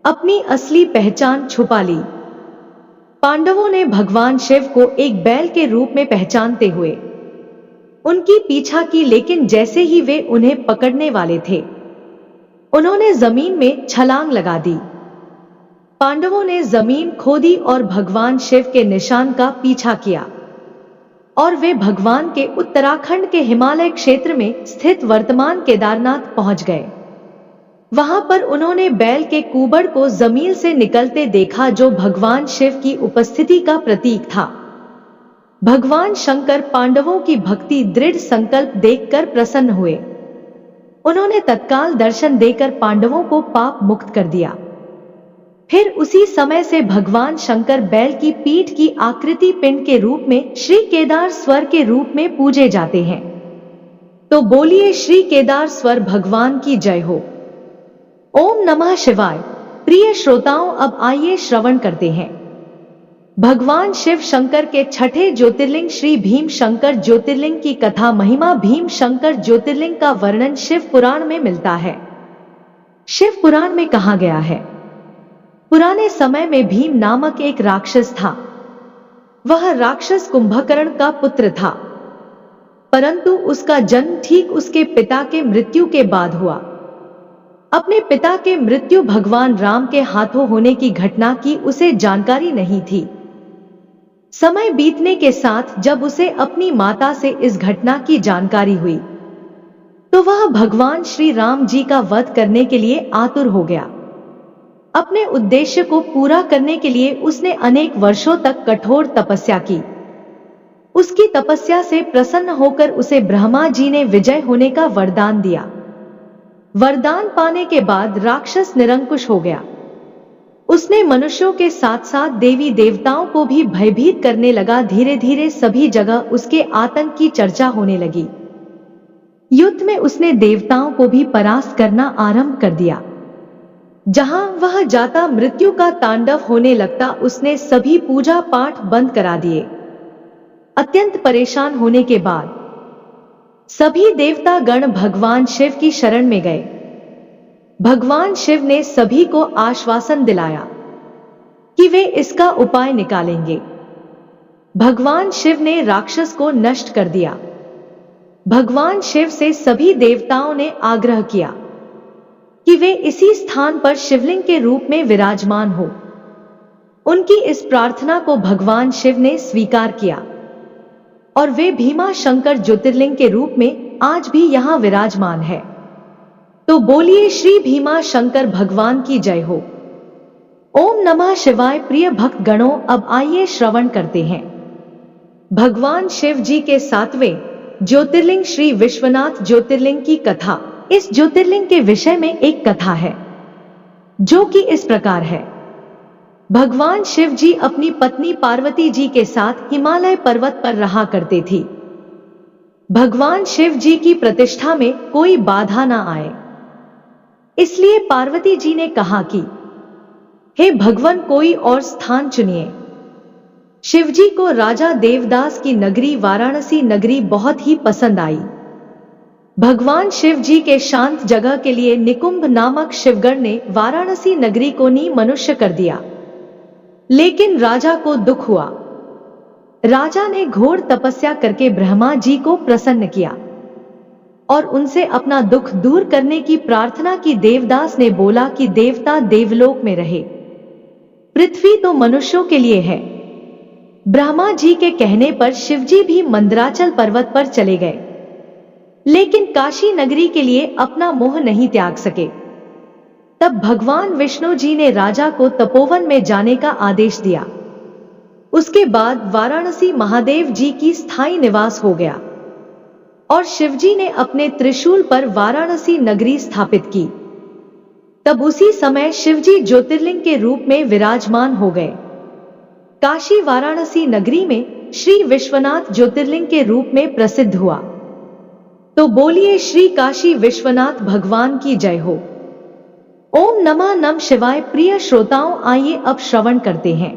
अपनी असली पहचान छुपा ली। पांडवों ने भगवान शिव को एक बैल के रूप में पहचानते हुए उनकी पीछा की, लेकिन जैसे ही वे उन्हें पकड़ने वाले थे, उन्होंने जमीन में छलांग लगा दी। पांडवों ने जमीन खोदी और भगवान शिव के निशान का पीछा किया और वे भगवान के उत्तराखंड के हिमालय क्षेत्र में स्थित वर्तमान केदारनाथ पहुंच गए। वहां पर उन्होंने बैल के कूबड़ को जमीन से निकलते देखा, जो भगवान शिव की उपस्थिति का प्रतीक था। भगवान शंकर पांडवों की भक्ति दृढ़ संकल्प देखकर प्रसन्न हुए। उन्होंने तत्काल दर्शन देकर पांडवों को पाप मुक्त कर दिया। फिर उसी समय से भगवान शंकर बैल की पीठ की आकृति पिंड के रूप में श्री केदार स्वर के रूप में पूजे जाते हैं। तो बोलिए श्री केदार स्वर भगवान की जय हो। ओम नमः शिवाय। प्रिय श्रोताओं, अब आइए श्रवण करते हैं भगवान शिव शंकर के 6ठे ज्योतिर्लिंग श्री भीम शंकर ज्योतिर्लिंग की कथा। महिमा भीम शंकर ज्योतिर्लिंग का वर्णन शिव पुराण में मिलता है। शिव पुराण में कहा गया है, पुराने समय में भीम नामक एक राक्षस था। वह राक्षस कुंभकर्ण का पुत्र था, परंतु उसका जन्म ठीक उसके पिता के मृत्यु के बाद हुआ। अपने पिता के मृत्यु भगवान राम के हाथों होने की घटना की उसे जानकारी नहीं थी। समय बीतने के साथ जब उसे अपनी माता से इस घटना की जानकारी हुई, तो वह भगवान श्री राम जी का वध करने के लिए आतुर हो गया। अपने उद्देश्य को पूरा करने के लिए उसने अनेक वर्षों तक कठोर तपस्या की। उसकी तपस्या से प्रसन्न होकर उसे ब्रह्मा जी ने विजय होने का वरदान दिया। वरदान पाने के बाद राक्षस निरंकुश हो गया। उसने मनुष्यों के साथ साथ देवी देवताओं को भी भयभीत करने लगा। धीरे धीरे सभी जगह उसके आतंक की चर्चा होने लगी। युद्ध में उसने देवताओं को भी परास्त करना आरंभ कर दिया। जहां वह जाता मृत्यु का तांडव होने लगता। उसने सभी पूजा पाठ बंद करा दिए। अत्यंत परेशान होने के बाद सभी देवता गण भगवान शिव की शरण में गए। भगवान शिव ने सभी को आश्वासन दिलाया कि वे इसका उपाय निकालेंगे। भगवान शिव ने राक्षस को नष्ट कर दिया। भगवान शिव से सभी देवताओं ने आग्रह किया कि वे इसी स्थान पर शिवलिंग के रूप में विराजमान हो। उनकी इस प्रार्थना को भगवान शिव ने स्वीकार किया और वे भीमा शंकर ज्योतिर्लिंग के रूप में आज भी यहां विराजमान है। तो बोलिए श्री भीमा शंकर भगवान की जय हो। ओम नमः शिवाय। प्रिय भक्त गणों, अब आइए श्रवण करते हैं भगवान शिव जी के 7वें ज्योतिर्लिंग श्री विश्वनाथ ज्योतिर्लिंग की कथा। इस ज्योतिर्लिंग के विषय में एक कथा है जो कि इस प्रकार है। भगवान शिव जी अपनी पत्नी पार्वती जी के साथ हिमालय पर्वत पर रहा करते थे। भगवान शिव जी की प्रतिष्ठा में कोई बाधा ना आए, इसलिए पार्वती जी ने कहा कि हे भगवान, कोई और स्थान चुनिए। शिवजी को राजा देवदास की नगरी वाराणसी नगरी बहुत ही पसंद आई। भगवान शिव जी के शांत जगह के लिए निकुंभ नामक शिवगण ने वाराणसी नगरी को नी मनुष्य कर दिया। लेकिन राजा को दुख हुआ। राजा ने घोर तपस्या करके ब्रह्मा जी को प्रसन्न किया और उनसे अपना दुख दूर करने की प्रार्थना की। देवदास ने बोला कि देवता देवलोक में रहे, पृथ्वी तो मनुष्यों के लिए है। ब्रह्मा जी के कहने पर शिवजी भी मंदराचल पर्वत पर चले गए, लेकिन काशी नगरी के लिए अपना मोह नहीं त्याग सके। तब भगवान विष्णु जी ने राजा को तपोवन में जाने का आदेश दिया। उसके बाद वाराणसी महादेव जी की स्थायी निवास हो गया और शिवजी ने अपने त्रिशूल पर वाराणसी नगरी स्थापित की। तब उसी समय शिवजी ज्योतिर्लिंग के रूप में विराजमान हो गए। काशी वाराणसी नगरी में श्री विश्वनाथ ज्योतिर्लिंग के रूप में प्रसिद्ध हुआ। तो बोलिए श्री काशी विश्वनाथ भगवान की जय हो। ओम नमः शिवाय। प्रिय श्रोताओं, आइए अब श्रवण करते हैं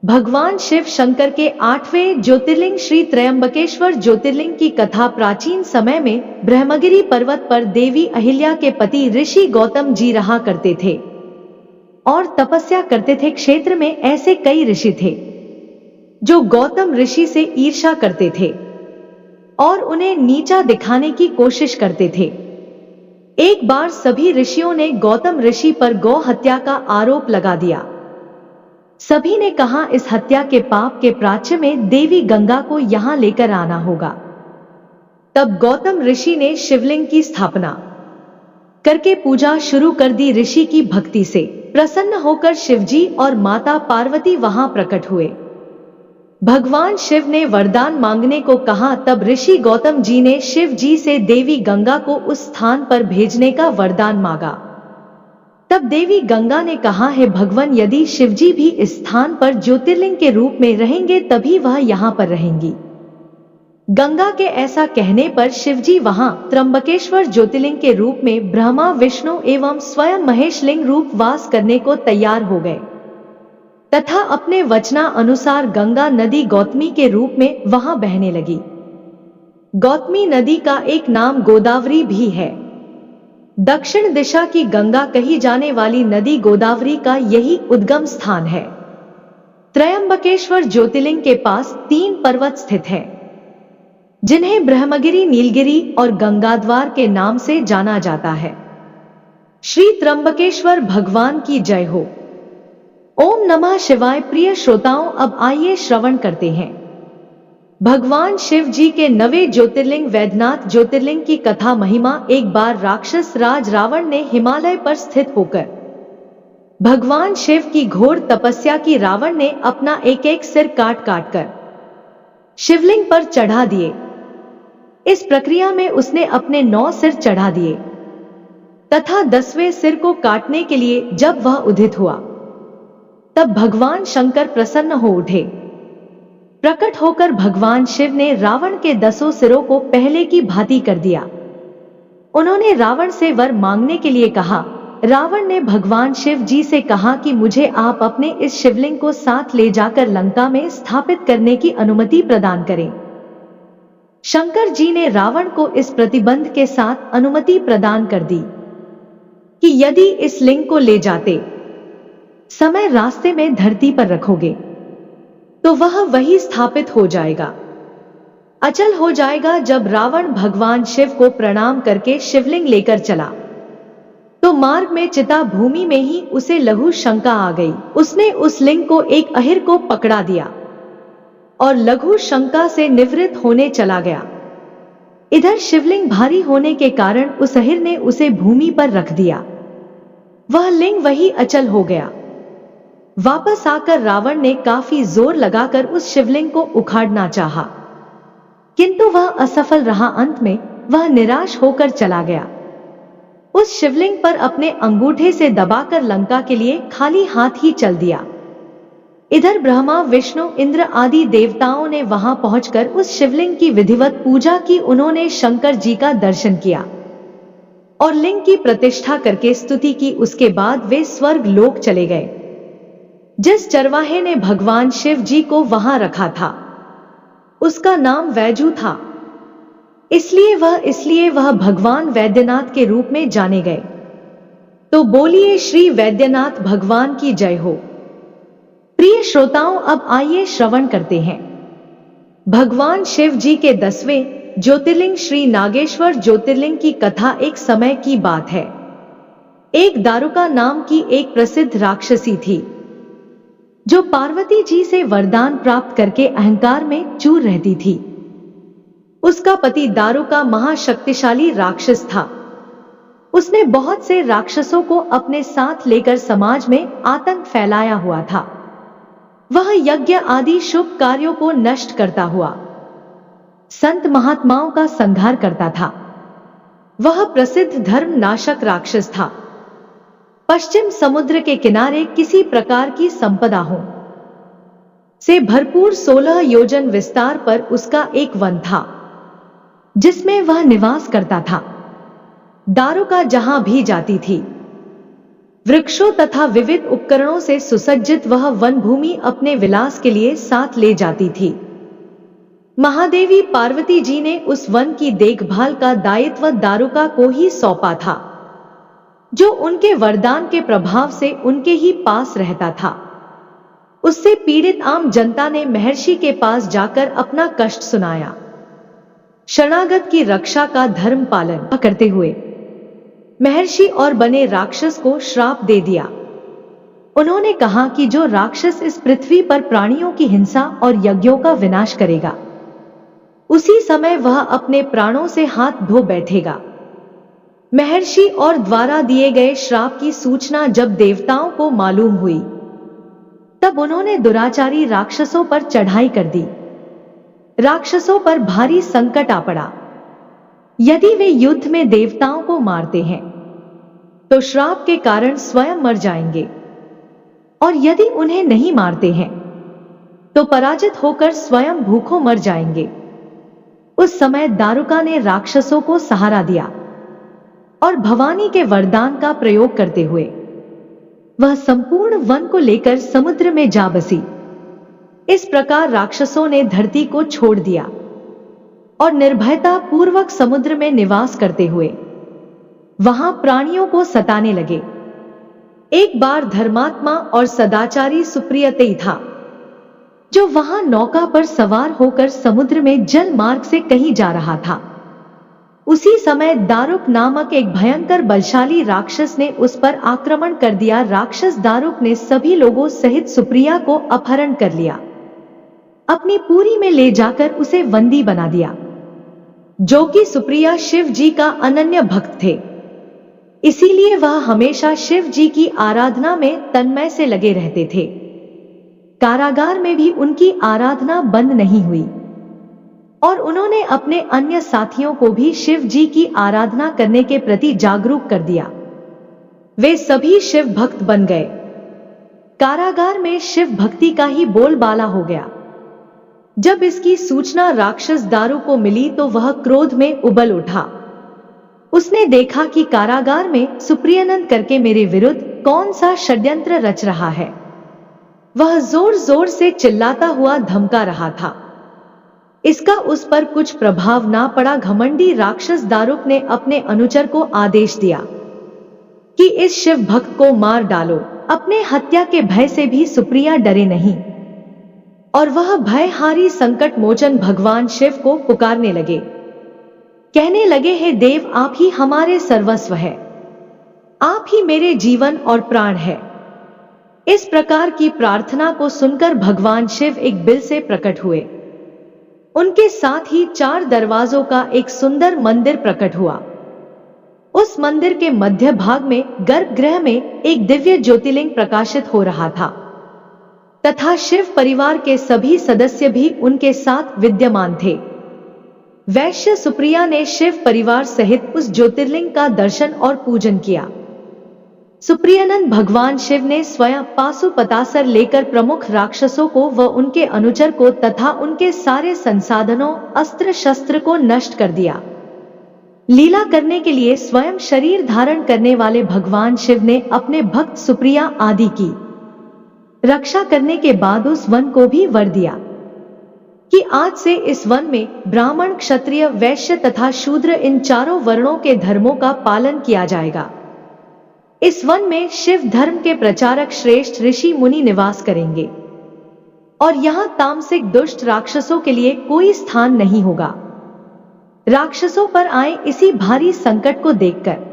भगवान शिव शंकर के 8वें ज्योतिर्लिंग श्री त्रयंबकेश्वर ज्योतिर्लिंग की कथा। प्राचीन समय में ब्रह्मगिरि पर्वत पर देवी अहिल्या के पति ऋषि गौतम जी रहा करते थे और तपस्या करते थे। क्षेत्र में ऐसे कई ऋषि थे जो गौतम ऋषि से ईर्ष्या करते थे और उन्हें नीचा दिखाने की कोशिश करते थे। एक बार सभी ऋषियों ने गौतम ऋषि पर गौ हत्या का आरोप लगा दिया। सभी ने कहा इस हत्या के पाप के प्राच्य में देवी गंगा को यहां लेकर आना होगा। तब गौतम ऋषि ने शिवलिंग की स्थापना करके पूजा शुरू कर दी। ऋषि की भक्ति से प्रसन्न होकर शिवजी और माता पार्वती वहां प्रकट हुए। भगवान शिव ने वरदान मांगने को कहा। तब ऋषि गौतम जी ने शिव जी से देवी गंगा को उस स्थान पर भेजने का वरदान मांगा। तब देवी गंगा ने कहा, हे भगवान, यदि शिवजी भी इस स्थान पर ज्योतिर्लिंग के रूप में रहेंगे तभी वह यहाँ पर रहेंगी। गंगा के ऐसा कहने पर शिवजी वहां त्र्यंबकेश्वर ज्योतिर्लिंग के रूप में ब्रह्मा विष्णु एवं स्वयं महेश लिंग रूप वास करने को तैयार हो गए तथा अपने वचना अनुसार गंगा नदी गौतमी के रूप में वहां बहने लगी। गौतमी नदी का एक नाम गोदावरी भी है। दक्षिण दिशा की गंगा कही जाने वाली नदी गोदावरी का यही उद्गम स्थान है। त्रयंबकेश्वर ज्योतिर्लिंग के पास 3 पर्वत स्थित हैं, जिन्हें ब्रह्मगिरि, नीलगिरि और गंगाद्वार के नाम से जाना जाता है। श्री त्र्यंबकेश्वर भगवान की जय हो। ओम नमः शिवाय। प्रिय श्रोताओं, अब आइए श्रवण करते हैं भगवान शिव जी के 9वें ज्योतिर्लिंग वैद्यनाथ ज्योतिर्लिंग की कथा महिमा। एक बार राक्षस राज रावण ने हिमालय पर स्थित होकर भगवान शिव की घोर तपस्या की। रावण ने अपना एक एक सिर काट काट कर शिवलिंग पर चढ़ा दिए। इस प्रक्रिया में उसने अपने 9 सिर चढ़ा दिए तथा 10वें सिर को काटने के लिए जब वह उदित हुआ, तब भगवान शंकर प्रसन्न हो उठे। प्रकट होकर भगवान शिव ने रावण के 10 सिरों को पहले की भांति कर दिया। उन्होंने रावण से वर मांगने के लिए कहा। रावण ने भगवान शिव जी से कहा कि मुझे आप अपने इस शिवलिंग को साथ ले जाकर लंका में स्थापित करने की अनुमति प्रदान करें। शंकर जी ने रावण को इस प्रतिबंध के साथ अनुमति प्रदान कर दी कि यदि इस लिंग को ले जाते समय रास्ते में धरती पर रखोगे तो वह वही स्थापित हो जाएगा, अचल हो जाएगा। जब रावण भगवान शिव को प्रणाम करके शिवलिंग लेकर चला, तो मार्ग में चिता भूमि में ही उसे लघु शंका आ गई। उसने उस लिंग को एक अहिर को पकड़ा दिया और लघु शंका से निवृत्त होने चला गया। इधर शिवलिंग भारी होने के कारण उस अहिर ने उसे भूमि पर रख दिया। वह लिंग वही अचल हो गया। वापस आकर रावण ने काफी जोर लगाकर उस शिवलिंग को उखाड़ना चाहा, किंतु वह असफल रहा। अंत में वह निराश होकर चला गया। उस शिवलिंग पर अपने अंगूठे से दबाकर लंका के लिए खाली हाथ ही चल दिया। इधर ब्रह्मा, विष्णु, इंद्र आदि देवताओं ने वहां पहुंचकर उस शिवलिंग की विधिवत पूजा की। उन्होंने शंकर जी का दर्शन किया और लिंग की प्रतिष्ठा करके स्तुति की। उसके बाद वे स्वर्ग लोक चले गए। जिस चरवाहे ने भगवान शिव जी को वहां रखा था, उसका नाम वैजू था। इसलिए वह भगवान वैद्यनाथ के रूप में जाने गए। तो बोलिए श्री वैद्यनाथ भगवान की जय हो। प्रिय श्रोताओं, अब आइए श्रवण करते हैं भगवान शिव जी के 10वें ज्योतिर्लिंग श्री नागेश्वर ज्योतिर्लिंग की कथा। एक समय की बात है, एक दारुका नाम की एक प्रसिद्ध राक्षसी थी, जो पार्वती जी से वरदान प्राप्त करके अहंकार में चूर रहती थी। उसका पति दारुका महाशक्तिशाली राक्षस था। उसने बहुत से राक्षसों को अपने साथ लेकर समाज में आतंक फैलाया हुआ था। वह यज्ञ आदि शुभ कार्यों को नष्ट करता हुआ संत महात्माओं का संहार करता था। वह प्रसिद्ध धर्म नाशक राक्षस था। पश्चिम समुद्र के किनारे किसी प्रकार की संपदा हो से भरपूर 16 योजन विस्तार पर उसका एक वन था, जिसमें वह निवास करता था। दारुका जहां भी जाती थी, वृक्षों तथा विविध उपकरणों से सुसज्जित वह वन भूमि अपने विलास के लिए साथ ले जाती थी। महादेवी पार्वती जी ने उस वन की देखभाल का दायित्व दारुका को ही सौंपा था, जो उनके वरदान के प्रभाव से उनके ही पास रहता था। उससे पीड़ित आम जनता ने महर्षि के पास जाकर अपना कष्ट सुनाया। शरणागत की रक्षा का धर्म पालन करते हुए महर्षि और बने राक्षस को श्राप दे दिया। उन्होंने कहा कि जो राक्षस इस पृथ्वी पर प्राणियों की हिंसा और यज्ञों का विनाश करेगा, उसी समय वह अपने प्राणों से हाथ धो बैठेगा। महर्षि और द्वारा दिए गए श्राप की सूचना जब देवताओं को मालूम हुई, तब उन्होंने दुराचारी राक्षसों पर चढ़ाई कर दी। राक्षसों पर भारी संकट आ पड़ा। यदि वे युद्ध में देवताओं को मारते हैं, तो श्राप के कारण स्वयं मर जाएंगे, और यदि उन्हें नहीं मारते हैं, तो पराजित होकर स्वयं भूखों मर जाएंगे। उस समय दारुका ने राक्षसों को सहारा दिया और भवानी के वरदान का प्रयोग करते हुए वह संपूर्ण वन को लेकर समुद्र में जा बसी। इस प्रकार राक्षसों ने धरती को छोड़ दिया और निर्भयता पूर्वक समुद्र में निवास करते हुए वहां प्राणियों को सताने लगे। एक बार धर्मात्मा और सदाचारी सुप्रियतेई था, जो वहां नौका पर सवार होकर समुद्र में जल मार्ग से कहीं जा रहा था। उसी समय दारुक नामक एक भयंकर बलशाली राक्षस ने उस पर आक्रमण कर दिया। राक्षस दारुक ने सभी लोगों सहित सुप्रिया को अपहरण कर लिया, अपनी पूरी में ले जाकर उसे बंदी बना दिया, जो कि सुप्रिया शिव जी का अनन्य भक्त थे। इसीलिए वह हमेशा शिव जी की आराधना में तन्मय से लगे रहते थे। कारागार में भी उनकी आराधना बंद नहीं हुई और उन्होंने अपने अन्य साथियों को भी शिव जी की आराधना करने के प्रति जागरूक कर दिया। वे सभी शिव भक्त बन गए। कारागार में शिव भक्ति का ही बोलबाला हो गया। जब इसकी सूचना राक्षस दारू को मिली तो वह क्रोध में उबल उठा। उसने देखा कि कारागार में सुप्रियानंद करके मेरे विरुद्ध कौन सा षड्यंत्र रच रहा है। वह जोर जोर से चिल्लाता हुआ धमका रहा था। इसका उस पर कुछ प्रभाव ना पड़ा। घमंडी राक्षस दारुक ने अपने अनुचर को आदेश दिया कि इस शिव भक्त को मार डालो। अपने हत्या के भय से भी सुप्रिया डरे नहीं और वह भयहारी संकट मोचन भगवान शिव को पुकारने लगे। कहने लगे, हे देव, आप ही हमारे सर्वस्व है, आप ही मेरे जीवन और प्राण है। इस प्रकार की प्रार्थना को सुनकर भगवान शिव एक बिल से प्रकट हुए। उनके साथ ही 4 दरवाजों का एक सुंदर मंदिर प्रकट हुआ। उस मंदिर के मध्य भाग में गर्भगृह में एक दिव्य ज्योतिर्लिंग प्रकाशित हो रहा था तथा शिव परिवार के सभी सदस्य भी उनके साथ विद्यमान थे। वैश्य सुप्रिया ने शिव परिवार सहित उस ज्योतिर्लिंग का दर्शन और पूजन किया। सुप्रियानंद भगवान शिव ने स्वयं पाशुपतास्त्र लेकर प्रमुख राक्षसों को व उनके अनुचर को तथा उनके सारे संसाधनों अस्त्र शस्त्र को नष्ट कर दिया। लीला करने के लिए स्वयं शरीर धारण करने वाले भगवान शिव ने अपने भक्त सुप्रिया आदि की रक्षा करने के बाद उस वन को भी वर दिया कि आज से इस वन में ब्राह्मण, क्षत्रिय, वैश्य तथा शूद्र इन चारों वर्णों के धर्मों का पालन किया जाएगा। इस वन में शिव धर्म के प्रचारक श्रेष्ठ ऋषि मुनि निवास करेंगे और यहाँ तामसिक दुष्ट राक्षसों के लिए कोई स्थान नहीं होगा। राक्षसों पर आए इसी भारी संकट को देखकर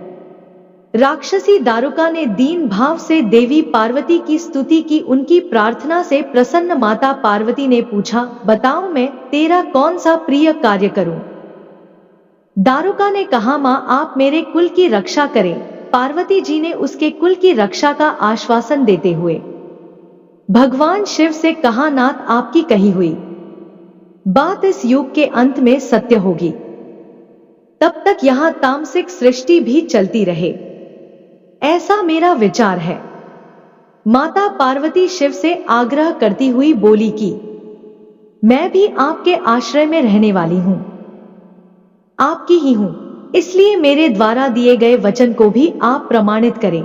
राक्षसी दारुका ने दीन भाव से देवी पार्वती की स्तुति की। उनकी प्रार्थना से प्रसन्न माता पार्वती ने पूछा, बताओ मैं तेरा कौन सा प्रिय कार्य करूं? दारुका ने कहा, मां, आप मेरे कुल की रक्षा करें। पार्वती जी ने उसके कुल की रक्षा का आश्वासन देते हुए भगवान शिव से कहा, नाथ, आपकी कही हुई बात इस युग के अंत में सत्य होगी। तब तक यहां तामसिक सृष्टि भी चलती रहे, ऐसा मेरा विचार है। माता पार्वती शिव से आग्रह करती हुई बोली कि मैं भी आपके आश्रय में रहने वाली हूं, आपकी ही हूं, इसलिए मेरे द्वारा दिए गए वचन को भी आप प्रमाणित करें।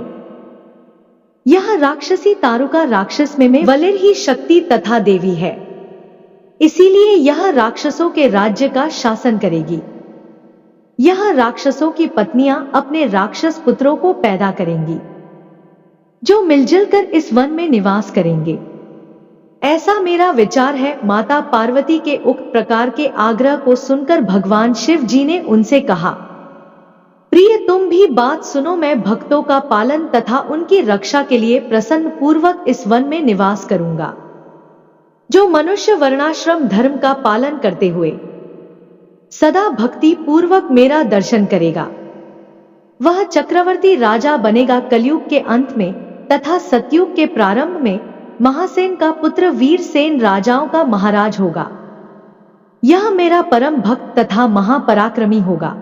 यह राक्षसी तारुका राक्षस में वलिर ही शक्ति तथा देवी है, इसीलिए यह राक्षसों के राज्य का शासन करेगी। यह राक्षसों की पत्नियां अपने राक्षस पुत्रों को पैदा करेंगी, जो मिलजुल कर इस वन में निवास करेंगे। ऐसा मेरा विचार है। माता पार्वती के उक्त प्रकार के आग्रह को सुनकर भगवान शिव जी ने उनसे कहा, प्रिय, तुम भी बात सुनो। मैं भक्तों का पालन तथा उनकी रक्षा के लिए प्रसन्न पूर्वक इस वन में निवास करूंगा। जो मनुष्य वर्णाश्रम धर्म का पालन करते हुए सदा भक्ति पूर्वक मेरा दर्शन करेगा, वह चक्रवर्ती राजा बनेगा। कलयुग के अंत में तथा सतयुग के प्रारंभ में महासेन का पुत्र वीरसेन राजाओं का महाराज होगा। यह मेरा परम भक्त तथा महापराक्रमी होगा।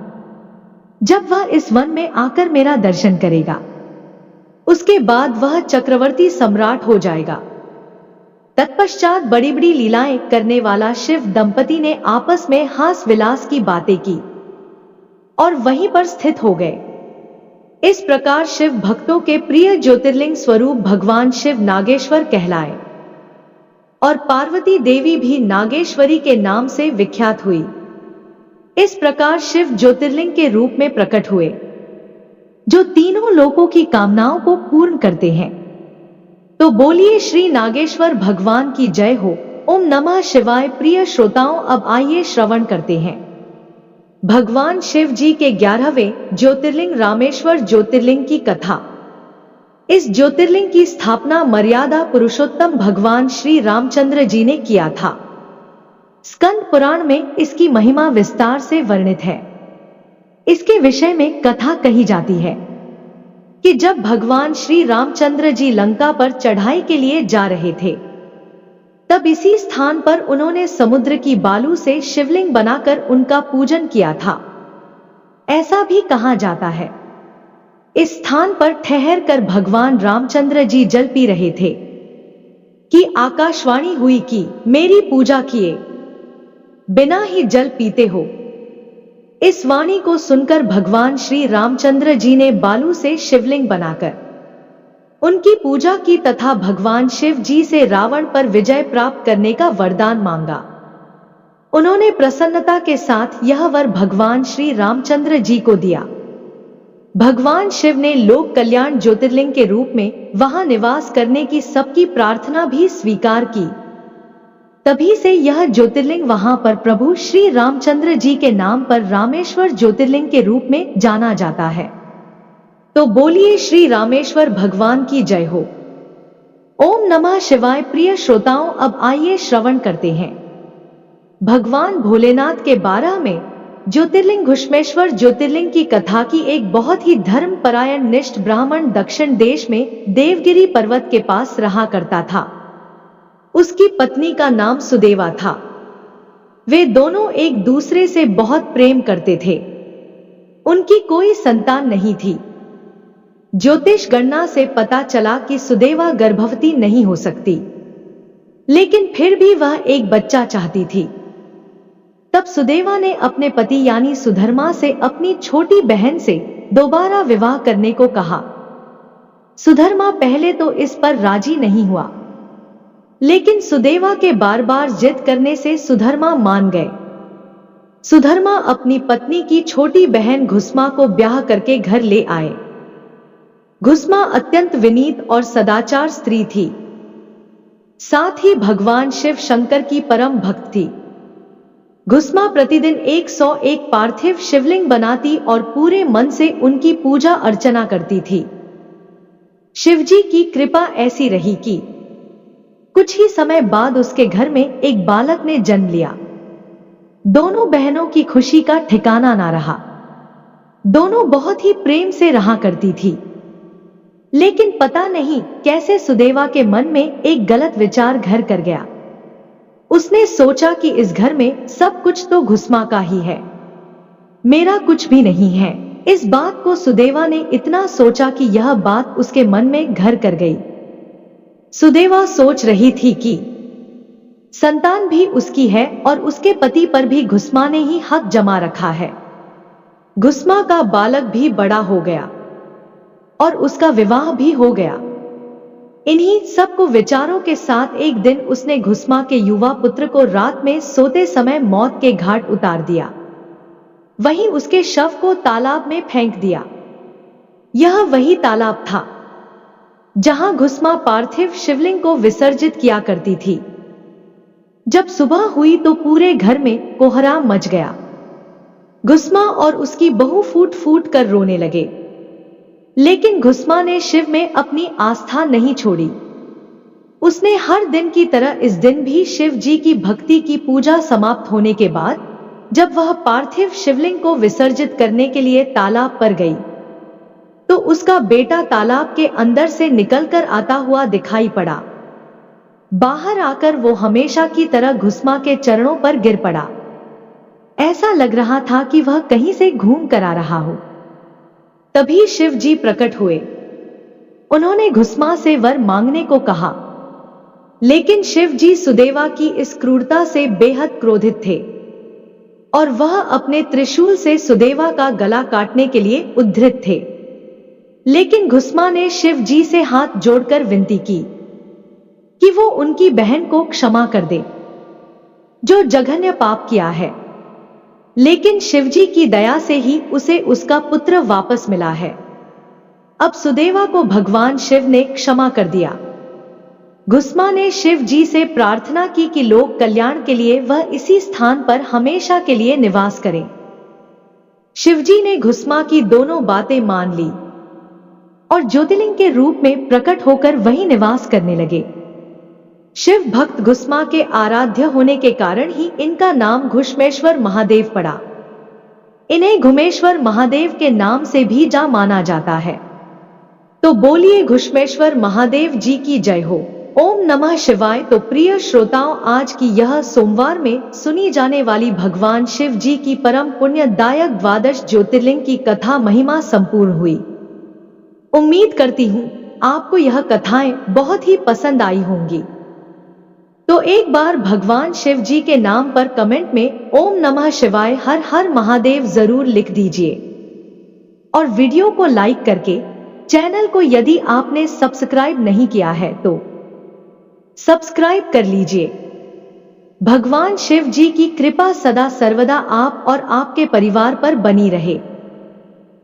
जब वह इस वन में आकर मेरा दर्शन करेगा, उसके बाद वह चक्रवर्ती सम्राट हो जाएगा। तत्पश्चात बड़ी बड़ी लीलाएं करने वाला शिव दंपति ने आपस में हास विलास की बातें की और वहीं पर स्थित हो गए। इस प्रकार शिव भक्तों के प्रिय ज्योतिर्लिंग स्वरूप भगवान शिव नागेश्वर कहलाए और पार्वती देवी भी नागेश्वरी के नाम से विख्यात हुई। इस प्रकार शिव ज्योतिर्लिंग के रूप में प्रकट हुए। जो तीनों लोकों की कामनाओं को पूर्ण करते हैं। तो बोलिए श्री नागेश्वर भगवान की जय हो। ओम नमः शिवाय। प्रिय श्रोताओं, अब आइए श्रवण करते हैं भगवान शिव जी के 11वें ज्योतिर्लिंग रामेश्वर ज्योतिर्लिंग की कथा। इस ज्योतिर्लिंग की स्थापना मर्यादा पुरुषोत्तम भगवान श्री रामचंद्र जी ने किया था। स्कंद पुराण में इसकी महिमा विस्तार से वर्णित है। इसके विषय में कथा कही जाती है कि जब भगवान श्री रामचंद्र जी लंका पर चढ़ाई के लिए जा रहे थे, तब इसी स्थान पर उन्होंने समुद्र की बालू से शिवलिंग बनाकर उनका पूजन किया था। ऐसा भी कहा जाता है, इस स्थान पर ठहर कर भगवान रामचंद्र जी जल पी रहे थे कि आकाशवाणी हुई कि मेरी पूजा किए बिना ही जल पीते हो। इस वाणी को सुनकर भगवान श्री रामचंद्र जी ने बालू से शिवलिंग बनाकर उनकी पूजा की तथा भगवान शिव जी से रावण पर विजय प्राप्त करने का वरदान मांगा। उन्होंने प्रसन्नता के साथ यह वर भगवान श्री रामचंद्र जी को दिया। भगवान शिव ने लोक कल्याण ज्योतिर्लिंग के रूप में वहां निवास करने की सबकी प्रार्थना भी स्वीकार की। तभी से यह ज्योतिर्लिंग वहां पर प्रभु श्री रामचंद्र जी के नाम पर रामेश्वर ज्योतिर्लिंग के रूप में जाना जाता है। तो बोलिए श्री रामेश्वर भगवान की जय हो। ओम नमः शिवाय। प्रिय श्रोताओं, अब आइए श्रवण करते हैं भगवान भोलेनाथ के 12वें ज्योतिर्लिंग घुश्मेश्वर ज्योतिर्लिंग की कथा की। एक बहुत ही धर्मपरायण निष्ठ ब्राह्मण दक्षिण देश में देवगिरी पर्वत के पास रहा करता था। उसकी पत्नी का नाम सुदेवा था। वे दोनों एक दूसरे से बहुत प्रेम करते थे। उनकी कोई संतान नहीं थी। ज्योतिष गणना से पता चला कि सुदेवा गर्भवती नहीं हो सकती, लेकिन फिर भी वह एक बच्चा चाहती थी। तब सुदेवा ने अपने पति यानी सुधर्मा से अपनी छोटी बहन से दोबारा विवाह करने को कहा। सुधर्मा पहले तो इस पर राजी नहीं हुआ, लेकिन सुदेवा के बार बार जिद करने से सुधर्मा मान गए। सुधर्मा अपनी पत्नी की छोटी बहन घुस्मा को ब्याह करके घर ले आए। घुस्मा अत्यंत विनीत और सदाचार स्त्री थी, साथ ही भगवान शिव शंकर की परम भक्त थी। घुस्मा प्रतिदिन 101 पार्थिव शिवलिंग बनाती और पूरे मन से उनकी पूजा अर्चना करती थी। शिवजी की कृपा ऐसी रही कि कुछ ही समय बाद उसके घर में एक बालक ने जन्म लिया। दोनों बहनों की खुशी का ठिकाना ना रहा। दोनों बहुत ही प्रेम से रहा करती थी, लेकिन पता नहीं कैसे सुदेवा के मन में एक गलत विचार घर कर गया। उसने सोचा कि इस घर में सब कुछ तो घुस्मा का ही है, मेरा कुछ भी नहीं है। इस बात को सुदेवा ने इतना सोचा कि यह बात उसके मन में घर कर गई। सुदेवा सोच रही थी कि संतान भी उसकी है और उसके पति पर भी घुस्मा ने ही हक जमा रखा है। घुस्मा का बालक भी बड़ा हो गया और उसका विवाह भी हो गया। इन्हीं सबको विचारों के साथ एक दिन उसने घुस्मा के युवा पुत्र को रात में सोते समय मौत के घाट उतार दिया। वहीं उसके शव को तालाब में फेंक दिया। यह वही तालाब था जहां घुस्मा पार्थिव शिवलिंग को विसर्जित किया करती थी। जब सुबह हुई तो पूरे घर में कोहराम मच गया। घुस्मा और उसकी बहू फूट फूट कर रोने लगे, लेकिन घुस्मा ने शिव में अपनी आस्था नहीं छोड़ी। उसने हर दिन की तरह इस दिन भी शिव जी की भक्ति की पूजा समाप्त होने के बाद जब वह पार्थिव शिवलिंग को विसर्जित करने के लिए तालाब पर गई, तो उसका बेटा तालाब के अंदर से निकलकर आता हुआ दिखाई पड़ा। बाहर आकर वो हमेशा की तरह घुस्मा के चरणों पर गिर पड़ा। ऐसा लग रहा था कि वह कहीं से घूम कर आ रहा हो। तभी शिव जी प्रकट हुए। उन्होंने घुस्मा से वर मांगने को कहा, लेकिन शिव जी सुदेवा की इस क्रूरता से बेहद क्रोधित थे और वह अपने त्रिशूल से सुदेवा का गला काटने के लिए उद्धृत थे। लेकिन घुस्मा ने शिव जी से हाथ जोड़कर विनती की कि वो उनकी बहन को क्षमा कर दे जो जघन्य पाप किया है। लेकिन शिवजी की दया से ही उसे उसका पुत्र वापस मिला है। अब सुदेवा को भगवान शिव ने क्षमा कर दिया। घुस्मा ने शिव जी से प्रार्थना की कि लोक कल्याण के लिए वह इसी स्थान पर हमेशा के लिए निवास करें। शिवजी ने घुस्मा की दोनों बातें मान ली और ज्योतिर्लिंग के रूप में प्रकट होकर वहीं निवास करने लगे। शिव भक्त घुस्मा के आराध्य होने के कारण ही इनका नाम घुश्मेश्वर महादेव पड़ा। इन्हें घुमेश्वर महादेव के नाम से भी माना जाता है। तो बोलिए घुश्मेश्वर महादेव जी की जय हो। ओम नमः शिवाय। तो प्रिय श्रोताओं, आज की यह सोमवार में सुनी जाने वाली भगवान शिव जी की परम पुण्यदायक द्वादश ज्योतिर्लिंग की कथा महिमा संपूर्ण हुई। उम्मीद करती हूँ आपको यह कथाएं बहुत ही पसंद आई होंगी। तो एक बार भगवान शिव जी के नाम पर कमेंट में ओम नमः शिवाय हर हर महादेव जरूर लिख दीजिए और वीडियो को लाइक करके चैनल को यदि आपने सब्सक्राइब नहीं किया है तो सब्सक्राइब कर लीजिए। भगवान शिव जी की कृपा सदा सर्वदा आप और आपके परिवार पर बनी रहे।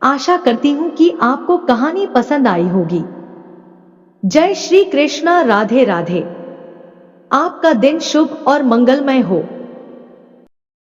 आशा करती हूं कि आपको कहानी पसंद आई होगी। जय श्री कृष्णा। राधे राधे। आपका दिन शुभ और मंगलमय हो।